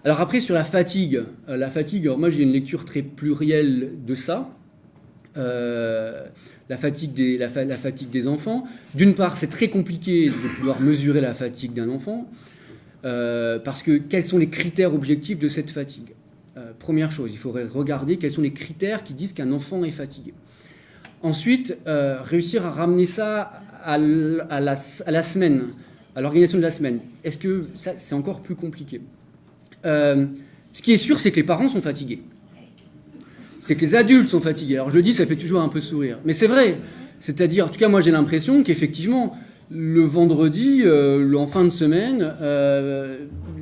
Alors après, sur la fatigue, alors moi j'ai une lecture très plurielle de ça. La fatigue des enfants. D'une part, c'est très compliqué de pouvoir mesurer la fatigue d'un enfant. Parce que quels sont les critères objectifs de cette fatigue ? Première chose, il faudrait regarder quels sont les critères qui disent qu'un enfant est fatigué. Ensuite, réussir à ramener ça à la semaine, à l'organisation de la semaine. Est-ce que ça, c'est encore plus compliqué ? Ce qui est sûr, c'est que les parents sont fatigués. C'est que les adultes sont fatigués. Alors je le dis, ça fait toujours un peu sourire. Mais c'est vrai. C'est-à-dire, en tout cas, moi j'ai l'impression qu'effectivement, le vendredi, en fin de semaine,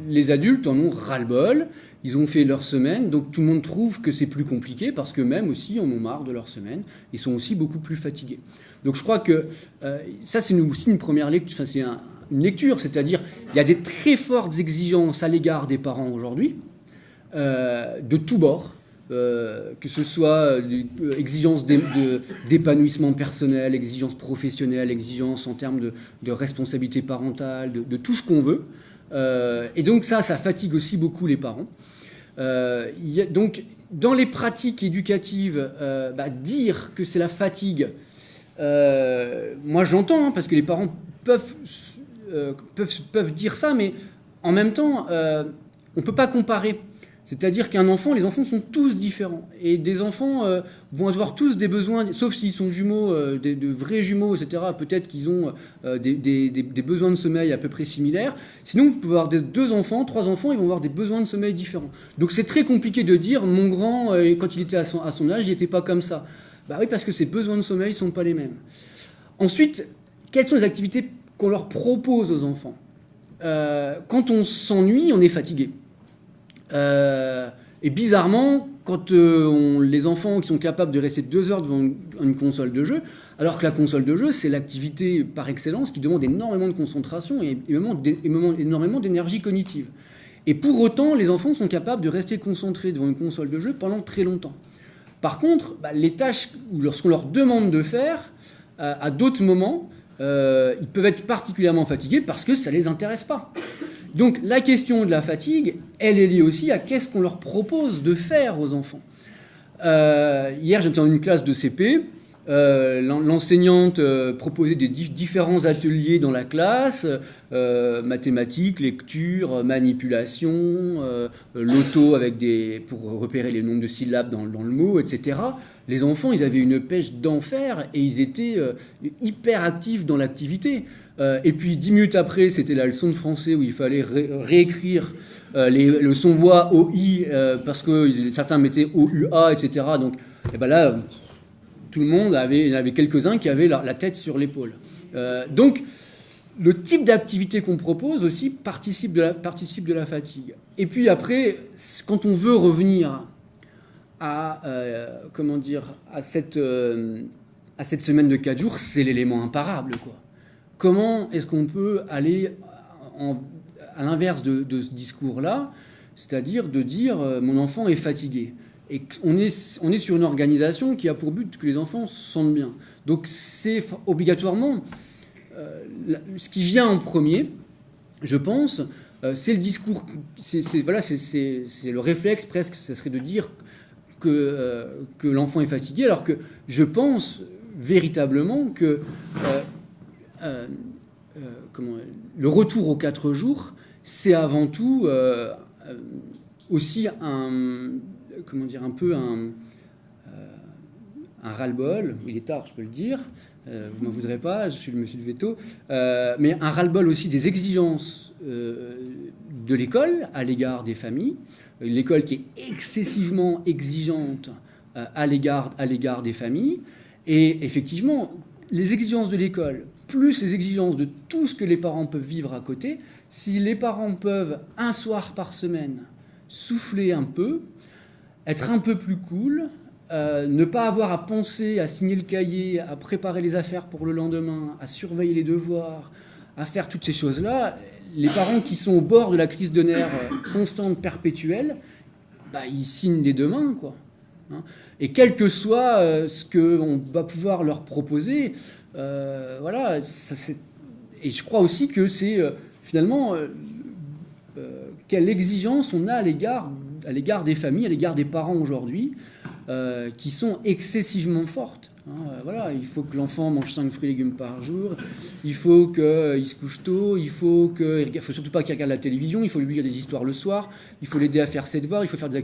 les adultes en ont ras-le-bol. Ils ont fait leur semaine, donc tout le monde trouve que c'est plus compliqué parce qu'eux-mêmes aussi en ont marre de leur semaine. Ils sont aussi beaucoup plus fatigués. Donc je crois que ça, c'est aussi une première lecture. Enfin, c'est une lecture, c'est-à-dire il y a des très fortes exigences à l'égard des parents aujourd'hui, de tous bords. Que ce soit exigences d'épanouissement personnel, exigences professionnelles, exigences en termes de responsabilité parentale, de tout ce qu'on veut. Et donc ça fatigue aussi beaucoup les parents. Donc dans les pratiques éducatives, dire que c'est la fatigue, moi j'entends, hein, parce que les parents peuvent dire ça, mais en même temps, on ne peut pas comparer. C'est-à-dire qu'un enfant, les enfants sont tous différents. Et des enfants vont avoir tous des besoins, sauf s'ils sont jumeaux, de vrais jumeaux, etc. Peut-être qu'ils ont des besoins de sommeil à peu près similaires. Sinon, vous pouvez avoir 2 enfants, 3 enfants, ils vont avoir des besoins de sommeil différents. Donc c'est très compliqué de dire, mon grand, quand il était à son âge, il n'était pas comme ça. Bah oui, parce que ses besoins de sommeil ne sont pas les mêmes. Ensuite, quelles sont les activités qu'on leur propose aux enfants ? Quand on s'ennuie, on est fatigué. Et bizarrement, quand les enfants qui sont capables de rester 2 heures devant une console de jeu, alors que la console de jeu, c'est l'activité par excellence qui demande énormément de concentration et énormément d'énergie cognitive. Et pour autant, les enfants sont capables de rester concentrés devant une console de jeu pendant très longtemps. Par contre, les tâches, lorsqu'on leur demande de faire, à d'autres moments, ils peuvent être particulièrement fatigués parce que ça ne les intéresse pas. Donc la question de la fatigue, elle est liée aussi à qu'est-ce qu'on leur propose de faire aux enfants. Hier, j'étais dans une classe de CP. L'enseignante proposait des différents ateliers dans la classe, mathématiques, lecture, manipulation, l'auto pour repérer les nombres de syllabes dans le mot, etc. Les enfants, ils avaient une pêche d'enfer et ils étaient hyper actifs dans l'activité. Et puis 10 minutes après, c'était la leçon de français où il fallait réécrire le son voix OI parce que certains mettaient OUA, etc. Donc là, tout le monde il y en avait quelques-uns qui avaient la tête sur l'épaule. Donc, le type d'activité qu'on propose aussi participe de la fatigue. Et puis après, quand on veut revenir à cette semaine de 4 jours, c'est l'élément imparable, quoi. Comment est-ce qu'on peut aller à l'inverse de ce discours-là, c'est-à-dire de dire mon enfant est fatigué. Et on est sur une organisation qui a pour but que les enfants se sentent bien. Donc c'est obligatoirement ce qui vient en premier, je pense, c'est le discours, c'est le réflexe presque, ce serait de dire que l'enfant est fatigué, alors que je pense véritablement que le retour aux 4 jours, c'est avant tout aussi un peu un ras-le-bol. Il est tard, je peux le dire. Vous m'en voudrez pas, je suis le monsieur de veto. Mais un ras-le-bol aussi des exigences de l'école à l'égard des familles. L'école qui est excessivement exigeante à l'égard des familles. Et effectivement, les exigences de l'école, plus les exigences de tout ce que les parents peuvent vivre à côté, si les parents peuvent un soir par semaine souffler un peu, être un peu plus cool, ne pas avoir à penser, à signer le cahier, à préparer les affaires pour le lendemain, à surveiller les devoirs, à faire toutes ces choses-là, les parents qui sont au bord de la crise de nerfs constante, perpétuelle, ils signent des deux mains, quoi. Et quel que soit ce qu'on va pouvoir leur proposer, voilà, et je crois aussi que c'est finalement quelle exigence on a à l'égard des familles, à l'égard des parents aujourd'hui, qui sont excessivement fortes. Voilà, il faut que l'enfant mange 5 fruits et légumes par jour, il faut qu'il se couche tôt, il faut surtout pas qu'il regarde la télévision, il faut lui lire des histoires le soir, il faut l'aider à faire ses devoirs, il faut faire des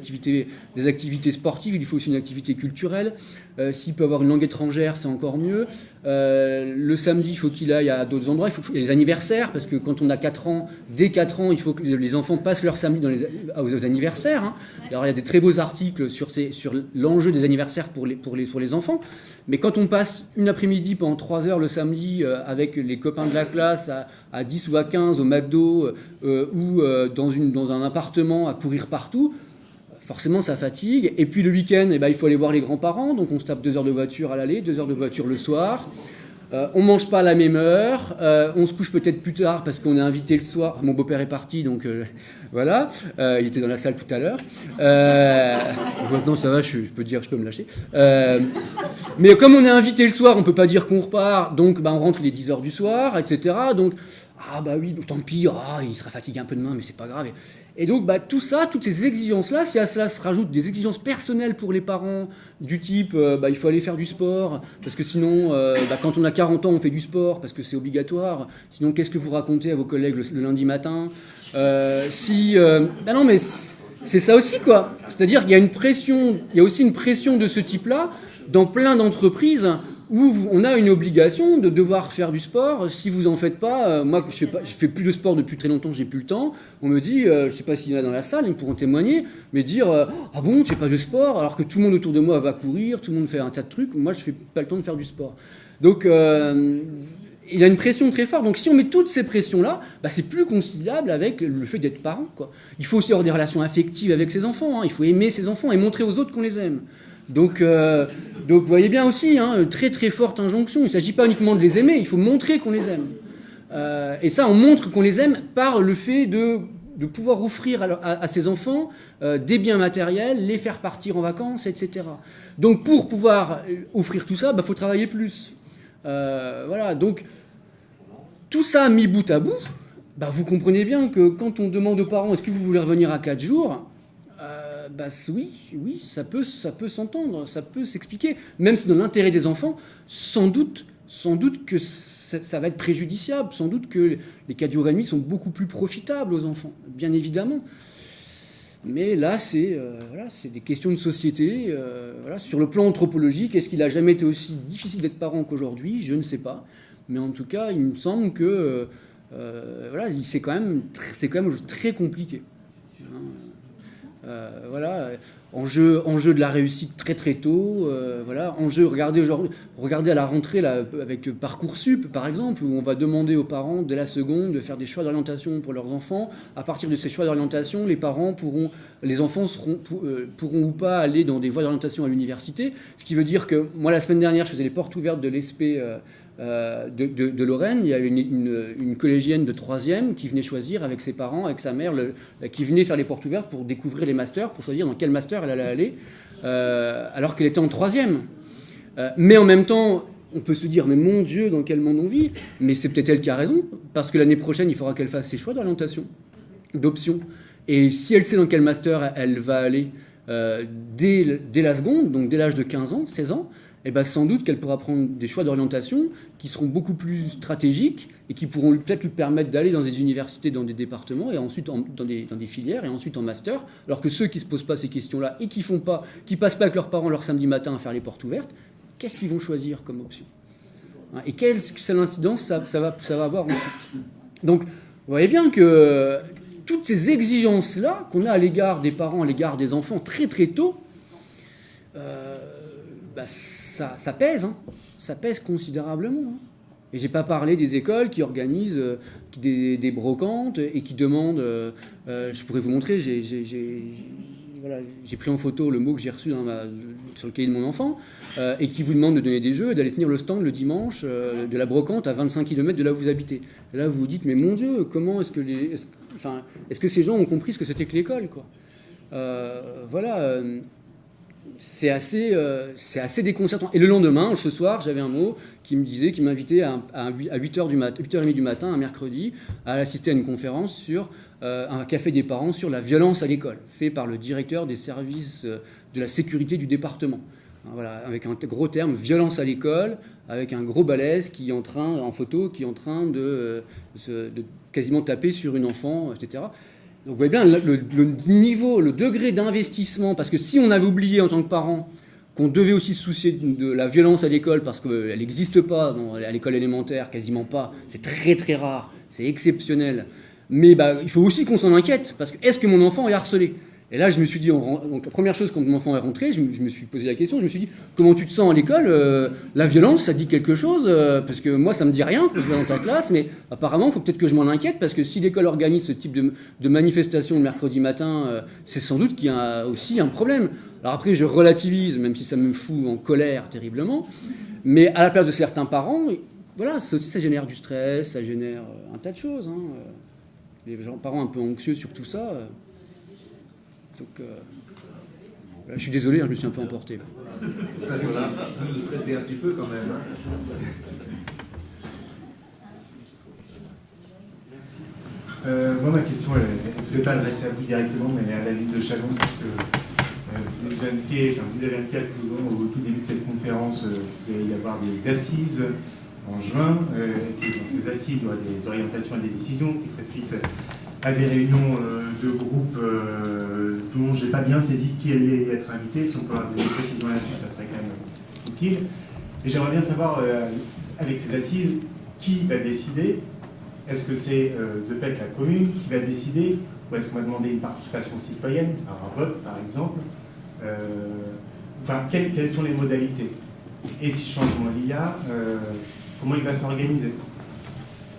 activités sportives, il faut aussi une activité culturelle. S'il peut avoir une langue étrangère, c'est encore mieux. Le samedi, il faut qu'il aille à d'autres endroits. Il y a les anniversaires, parce que quand on a 4 ans, dès 4 ans, il faut que les enfants passent leur samedi aux anniversaires. Alors il y a des très beaux articles sur l'enjeu des anniversaires pour les enfants. Mais quand on passe une après-midi pendant 3 heures le samedi avec les copains de la classe à 10 ou à 15 au McDo ou dans un appartement à courir partout, forcément ça fatigue. Et puis le week-end, il faut aller voir les grands-parents, donc on se tape 2 heures de voiture à l'aller, 2 heures de voiture le soir. On mange pas à la même heure, on se couche peut-être plus tard parce qu'on est invité le soir. Mon beau-père est parti, donc voilà, il était dans la salle tout à l'heure. Maintenant ça va, je peux me lâcher. Mais comme on est invité le soir, on peut pas dire qu'on repart, donc on rentre, il est 10h du soir, etc. Donc oui, tant pis, il sera fatigué un peu demain, mais c'est pas grave. Et donc tout ça, toutes ces exigences-là, si à cela se rajoutent des exigences personnelles pour les parents, du type il faut aller faire du sport, parce que sinon, quand on a 40 ans, on fait du sport, parce que c'est obligatoire. Sinon, qu'est-ce que vous racontez à vos collègues le lundi matin non, mais c'est ça aussi, quoi. C'est-à-dire qu'il y a aussi une pression de ce type-là dans plein d'entreprises où on a une obligation de devoir faire du sport. Si vous en faites pas, moi je fais plus de sport depuis très longtemps, j'ai plus le temps. On me dit, je sais pas s'il y en a dans la salle, ils pourront témoigner, mais dire ah bon, tu fais pas de sport alors que tout le monde autour de moi va courir, tout le monde fait un tas de trucs. Moi je fais pas le temps de faire du sport. Donc il y a une pression très forte. Donc si on met toutes ces pressions-là, bah, c'est plus conciliable avec le fait d'être parent, quoi. Il faut aussi avoir des relations affectives avec ses enfants, hein. Il faut aimer ses enfants et montrer aux autres qu'on les aime. Donc vous voyez bien aussi, hein, très très forte injonction. Il ne s'agit pas uniquement de les aimer, il faut montrer qu'on les aime. Et ça, on montre qu'on les aime par le fait de pouvoir offrir à ses enfants des biens matériels, les faire partir en vacances, etc. Donc pour pouvoir offrir tout ça, bah, faut travailler plus. Voilà, donc tout ça mis bout à bout, bah, vous comprenez bien que quand on demande aux parents est-ce que vous voulez revenir à 4 jours, bah, oui, ça peut s'entendre, ça peut s'expliquer, même si dans l'intérêt des enfants, sans doute que ça va être préjudiciable, sans doute que les 4 jours et demi sont beaucoup plus profitables aux enfants, bien évidemment. Mais là, c'est des questions de société. Voilà. Sur le plan anthropologique, est-ce qu'il n'a jamais été aussi difficile d'être parent qu'aujourd'hui? Je ne sais pas. Mais en tout cas, il me semble que c'est quand même très compliqué. Voilà, enjeu de la réussite très très tôt. Voilà, enjeu. Regardez à la rentrée là, avec Parcoursup par exemple, où on va demander aux parents dès la seconde de faire des choix d'orientation pour leurs enfants. À partir de ces choix d'orientation, les enfants pourront ou pas aller dans des voies d'orientation à l'université. Ce qui veut dire que moi la semaine dernière, je faisais les portes ouvertes de l'ESP de Lorraine. Il y a une collégienne de 3e qui venait choisir avec ses parents, avec sa mère, qui venait faire les portes ouvertes pour découvrir les masters, pour choisir dans quel master elle allait aller, alors qu'elle était en 3e. Mais en même temps, on peut se dire, mais mon Dieu, dans quel monde on vit? Mais c'est peut-être elle qui a raison, parce que l'année prochaine, il faudra qu'elle fasse ses choix d'orientation, d'option. Et si elle sait dans quel master elle va aller dès la seconde, donc dès l'âge de 15 ans, 16 ans, et ben sans doute qu'elle pourra prendre des choix d'orientation qui seront beaucoup plus stratégiques et qui pourront peut-être lui permettre d'aller dans des universités, dans des départements, et ensuite dans des filières, et ensuite en master, alors que ceux qui ne se posent pas ces questions-là et qui passent pas avec leurs parents leur samedi matin à faire les portes ouvertes, qu'est-ce qu'ils vont choisir comme option? Et quelle incidence ça va avoir ensuite? Donc, vous voyez bien que toutes ces exigences-là qu'on a à l'égard des parents, à l'égard des enfants très très tôt, ça pèse, hein. Ça pèse considérablement. Hein. Et j'ai pas parlé des écoles qui organisent des brocantes et qui demandent. Je pourrais vous montrer. J'ai pris en photo le mot que j'ai reçu sur le cahier de mon enfant et qui vous demande de donner des jeux et d'aller tenir le stand le dimanche de la brocante à 25 km de là où vous habitez. Et là, vous vous dites, mais mon Dieu, comment est-ce que ces gens ont compris ce que c'était que l'école, quoi. Voilà. C'est assez déconcertant. Et le lendemain, ce soir, j'avais un mot qui m'invitait à 8h30 du matin, un mercredi, à assister à une conférence sur un café des parents sur la violence à l'école, fait par le directeur des services de la sécurité du département. Voilà, avec un gros terme, violence à l'école, avec un gros balèze qui est en train de quasiment taper sur une enfant, etc. Donc vous voyez bien le niveau, le degré d'investissement, parce que si on avait oublié en tant que parent qu'on devait aussi se soucier de la violence à l'école, parce qu'elle n'existe pas à l'école élémentaire, quasiment pas, c'est très très rare, c'est exceptionnel, mais il faut aussi qu'on s'en inquiète, parce que est-ce que mon enfant est harcelé? Et là, je me suis dit, donc la première chose, quand mon enfant est rentré, je me suis posé la question, je me suis dit, comment tu te sens à l'école? La violence, ça te dit quelque chose? Parce que moi, ça me dit rien, que je vais dans ta classe, mais apparemment, il faut peut-être que je m'en inquiète, parce que si l'école organise ce type de manifestation le mercredi matin, c'est sans doute qu'il y a aussi un problème. Alors après, je relativise, même si ça me fout en colère terriblement, mais à la place de certains parents, voilà, ça génère du stress, ça génère un tas de choses. Hein. Les parents un peu anxieux sur tout ça... Donc, je suis désolé, je me suis un peu emporté. Voilà, vous nous stressez un petit peu quand même. Moi, ma question, elle ne vous est pas adressée à vous directement, mais à la Ligue de Chalon, parce que vous avez indiqué au tout début de cette conférence qu'il allait y avoir des assises en juin, et que dans ces assises, il y aura des orientations et des décisions qui feraient suite à des réunions de groupes dont je n'ai pas bien saisi qui allait y être invité. Si on peut avoir des précisions là-dessus, ça serait quand même utile. Et j'aimerais bien savoir, avec ces assises, qui va décider? Est-ce que c'est de fait la commune qui va décider? Ou est-ce qu'on va demander une participation citoyenne, par un vote par exemple? Enfin, quelles sont les modalités? Et si changement il y a, comment il va s'organiser?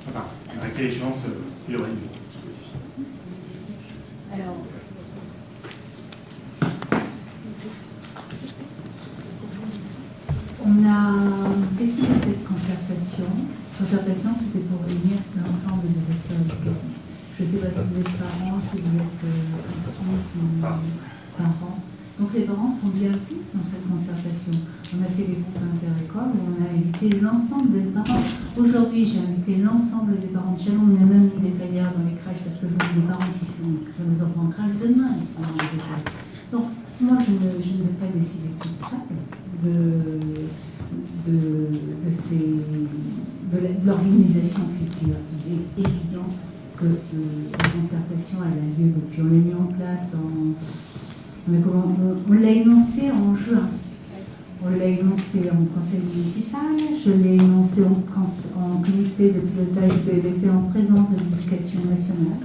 Enfin, à quelle échéance il aurait dû? Alors, on a décidé cette concertation. Concertation, c'était pour réunir l'ensemble des acteurs éducatifs. Je ne sais pas si vous êtes parents, si vous êtes parents. Donc les parents sont bienvenus dans cette concertation. On a fait des groupes interécoles où on a invité l'ensemble des parents. Aujourd'hui, j'ai invité l'ensemble des parents de Chalon. On a même mis des cahiers dans les crèches parce que je vois des parents qui ont des enfants en crèche demain, ils sont dans les écoles. Donc moi, je ne vais pas décider toute seule de l'organisation future. Il est évident que la concertation elle a lieu depuis. On l'a mis en place on l'a énoncé en juin. On l'a énoncé en conseil municipal, je l'ai énoncé en comité de pilotage du PVT en présence de l'éducation nationale.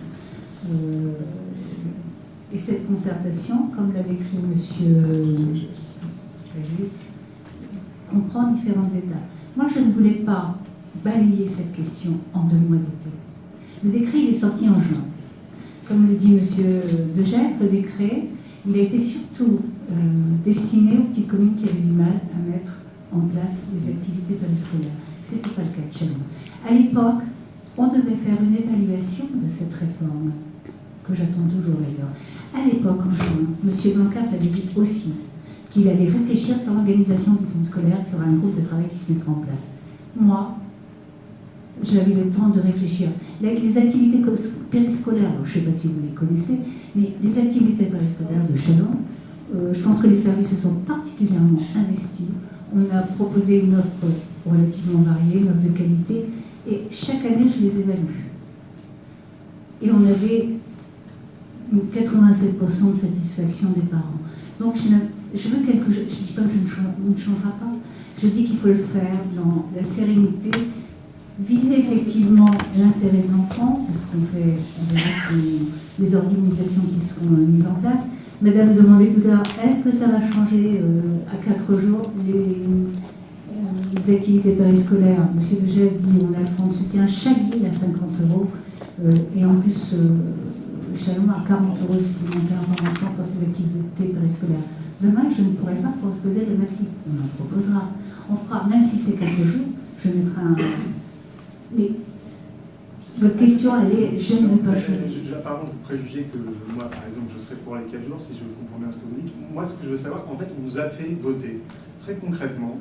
Et cette concertation, comme l'a décrit M. Jajus, comprend différentes étapes. Moi, je ne voulais pas balayer cette question en 2 mois d'été. Le décret il est sorti en juin. Comme le dit M. De Geff, le décret, il a été surtout destiné aux petites communes qui avaient du mal à mettre en place les activités périscolaires. Ce n'était pas le cas de Chalon. À l'époque, on devait faire une évaluation de cette réforme, que j'attends toujours d'ailleurs. À l'époque, en juin, M. Blanquart avait dit aussi qu'il allait réfléchir sur l'organisation du temps scolaire, qu'il y aura un groupe de travail qui se mettra en place. Moi, j'avais le temps de réfléchir. Les activités périscolaires, je ne sais pas si vous les connaissez, mais les activités périscolaires de Chalon, je pense que les services se sont particulièrement investis. On a proposé une offre relativement variée, une offre de qualité, et chaque année, je les évalue. Et on avait 87% de satisfaction des parents. Donc, je veux quelque chose, je ne dis pas que on ne changera pas, je dis qu'il faut le faire dans la sérénité, viser effectivement l'intérêt de l'enfant, c'est ce qu'on fait, on verra les organisations qui seront mises en place. Madame demandait tout à l'heure, est-ce que ça va changer à 4 jours les activités périscolaires? Monsieur De Geff dit, on a le fonds de soutien, chaque ville à 50 €, et en plus, Chalon a 40 € supplémentaires par enfant pour ses activités périscolaires. Demain, je ne pourrai pas proposer le même type. On en proposera. On fera, même si c'est 4 jours, je mettrai un... Mais votre question, elle est, je ne veux pas choisir. Apparemment, vous préjugez que moi, par exemple, je serai pour les 4 jours, si je comprends bien ce que vous dites. Moi, ce que je veux savoir, en fait, on nous a fait voter très concrètement,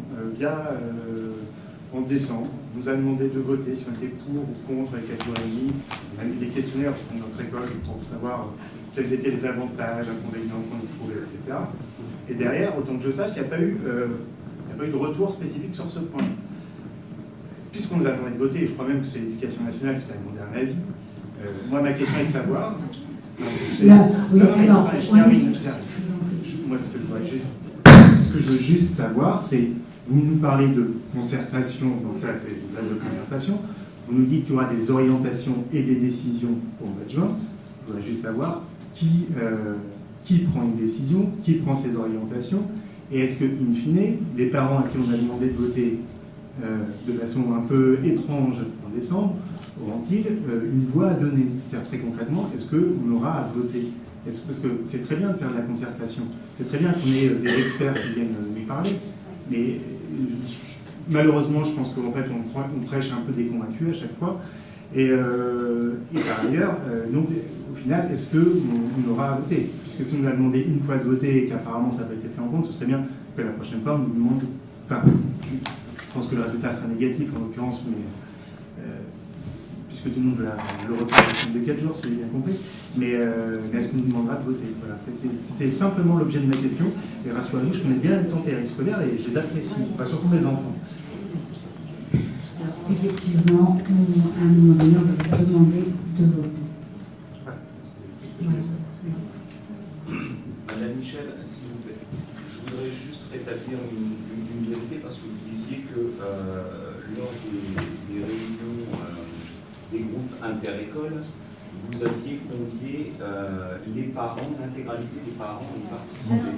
en décembre, on nous a demandé de voter si on était pour ou contre les 4 jours et demi. On a mis des questionnaires dans notre école pour savoir quels étaient les avantages, inconvénients qu'on trouvait, etc. Et derrière, autant que je sache, il n'y a pas eu de retour spécifique sur ce point. Puisqu'on nous a demandé de voter, et je crois même que c'est l'Éducation nationale qui s'est demandé un avis, moi, ma question est de savoir... Moi, ce que je veux juste savoir, c'est, vous nous parlez de concertation, donc ça, c'est une base de concertation, vous nous dites qu'il y aura des orientations et des décisions au mois de juin. Je voudrais juste savoir qui prend une décision, qui prend ces orientations, et est-ce que, in fine, les parents à qui on a demandé de voter de façon un peu étrange en décembre, auront-ils une voix à donner? C'est-à-dire, très concrètement, est-ce qu'on aura à voter? Parce que c'est très bien de faire de la concertation, c'est très bien qu'on ait des experts qui viennent nous parler, mais malheureusement, je pense qu'en fait, on prêche un peu des convaincus à chaque fois. Et par ailleurs, donc, au final, est-ce qu'on aura à voter? Puisque si on nous a demandé une fois de voter et qu'apparemment ça n'a pas été pris en compte, ce serait bien que la prochaine fois, on nous demande... Enfin, je pense que le résultat sera négatif en l'occurrence, mais puisque tout le monde veut le retour de 4 jours, c'est bien compris. Mais est-ce qu'on nous demandera de voter? Voilà, c'était simplement l'objet de ma question. Et rassurez-vous, je connais bien les temps périscolaires et je les apprécie, enfin, surtout mes enfants. Alors, effectivement, à un moment donné, on va demander de voter. Madame Michel, s'il vous plaît, je voudrais juste rétablir une vérité parce que vous disiez que lors des réunions des groupes interécoles, vous aviez convié les parents, l'intégralité des parents à y participer.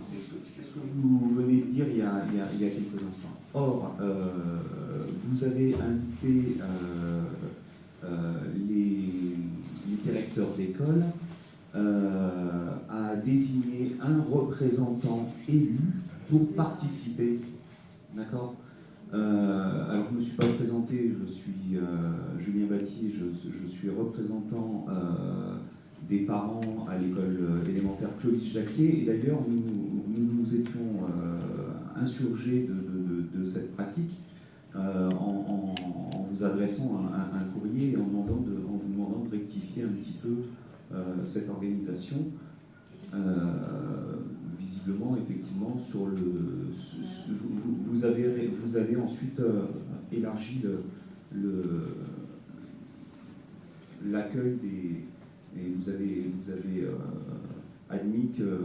C'est ce que vous venez de dire il y a quelques instants. Or, vous avez invité les directeurs d'école à désigner un représentant élu pour participer. D'accord ? Alors, je ne me suis pas présenté, je suis Julien Batty, je suis représentant des parents à l'école élémentaire Clovis Jacquier, et d'ailleurs, nous étions insurgés de cette pratique en vous adressant un courrier et en vous demandant de rectifier un petit peu cette organisation. Visiblement, effectivement, vous avez ensuite élargi l'accueil et vous avez admis que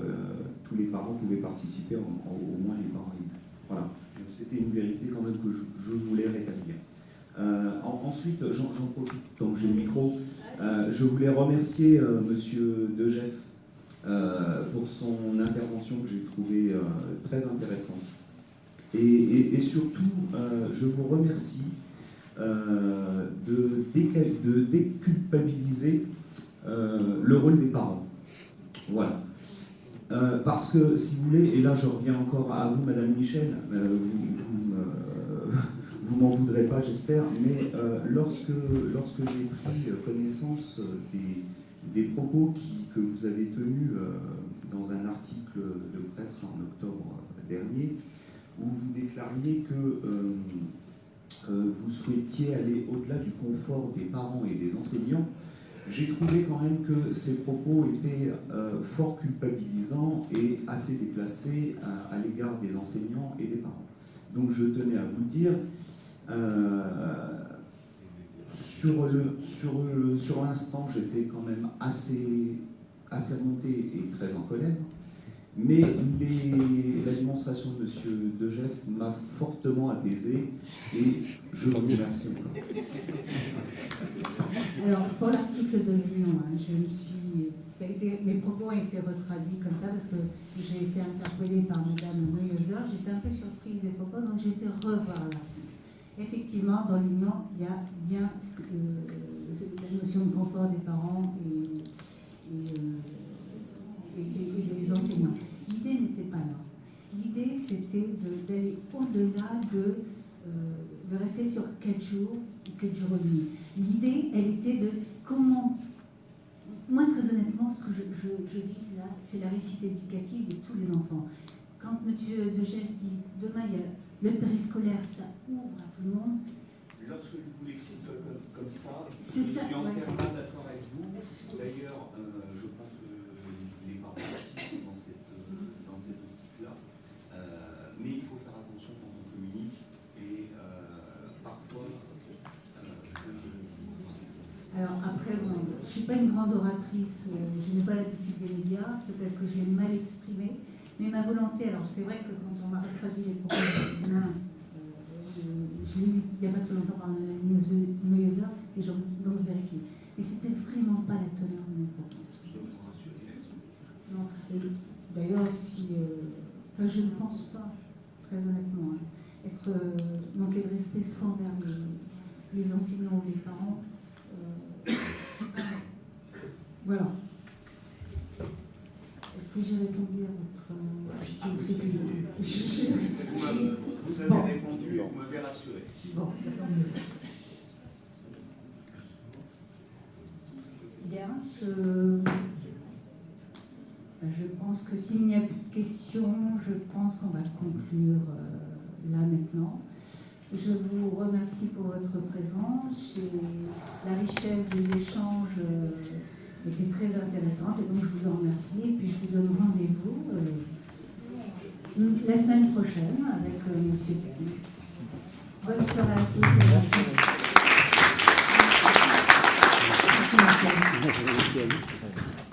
tous les parents pouvaient participer, au moins les parents. Voilà. C'était une vérité quand même que je voulais rétablir. Ensuite, j'en profite tant que j'ai le micro. Je voulais remercier Monsieur Degef pour son intervention que j'ai trouvée très intéressante. Et surtout, je vous remercie de déculpabiliser le rôle des parents. Voilà. Parce que, si vous voulez, et là je reviens encore à vous, Madame Michel, vous m'en voudrez pas, j'espère, mais lorsque j'ai pris connaissance des propos que vous avez tenus dans un article de presse en octobre dernier, où vous déclariez que vous souhaitiez aller au-delà du confort des parents et des enseignants, j'ai trouvé quand même que ces propos étaient fort culpabilisants et assez déplacés à l'égard des enseignants et des parents. Donc je tenais à vous le dire. Sur l'instant, j'étais quand même assez remonté et très en colère, mais la démonstration de M. Degef m'a fortement apaisé et je vous remercie encore. Alors, pour l'article de l'Union, mes propos ont été retraduits comme ça parce que j'ai été interpellée par Mme Neuhauser. J'étais un peu surprise des propos, donc j'ai été revoir l'article. Effectivement, dans l'Union, il y a bien la notion de confort des parents et des enseignants. L'idée n'était pas là. L'idée, c'était d'aller au-delà de rester sur 4 jours ou 4 jours et demi. L'idée, elle était de comment... Moi, très honnêtement, ce que je vise là, c'est la réussite éducative de tous les enfants. Quand M. Degef dit « demain, il y a le périscolaire, ça ouvre à tout le monde », lorsque je vous l'explique comme ça, c'est je ça, suis entièrement d'accord avec vous. D'ailleurs, je pense que les parents aussi sont dans cette optique-là. Mais il faut faire attention quand on communique et parfois... Alors après, bon, je ne suis pas une grande oratrice, je n'ai pas l'habitude des médias, peut-être que je l'ai mal exprimé, mais ma volonté, alors c'est vrai que quand on m'a traduit les propos de mince, je l'ai eu il n'y a pas très longtemps par Neuhauser, et j'ai donc vérifié. Et c'était vraiment pas la teneur de mes propos. Non, d'ailleurs, je ne pense pas, très honnêtement, manquer de respect soit envers les enseignants ou les parents. Voilà. Est-ce que j'ai répondu à votre question? Vous avez répondu et vous m'avez rassuré. Bon, d'accord. Bien, je pense que s'il n'y a plus de questions, je pense qu'on va conclure là maintenant. Je vous remercie pour votre présence et la richesse des échanges était très intéressante et donc je vous en remercie et puis je vous donne rendez-vous la semaine prochaine avec M. Petit. Bonne soirée à tous et merci. Merci.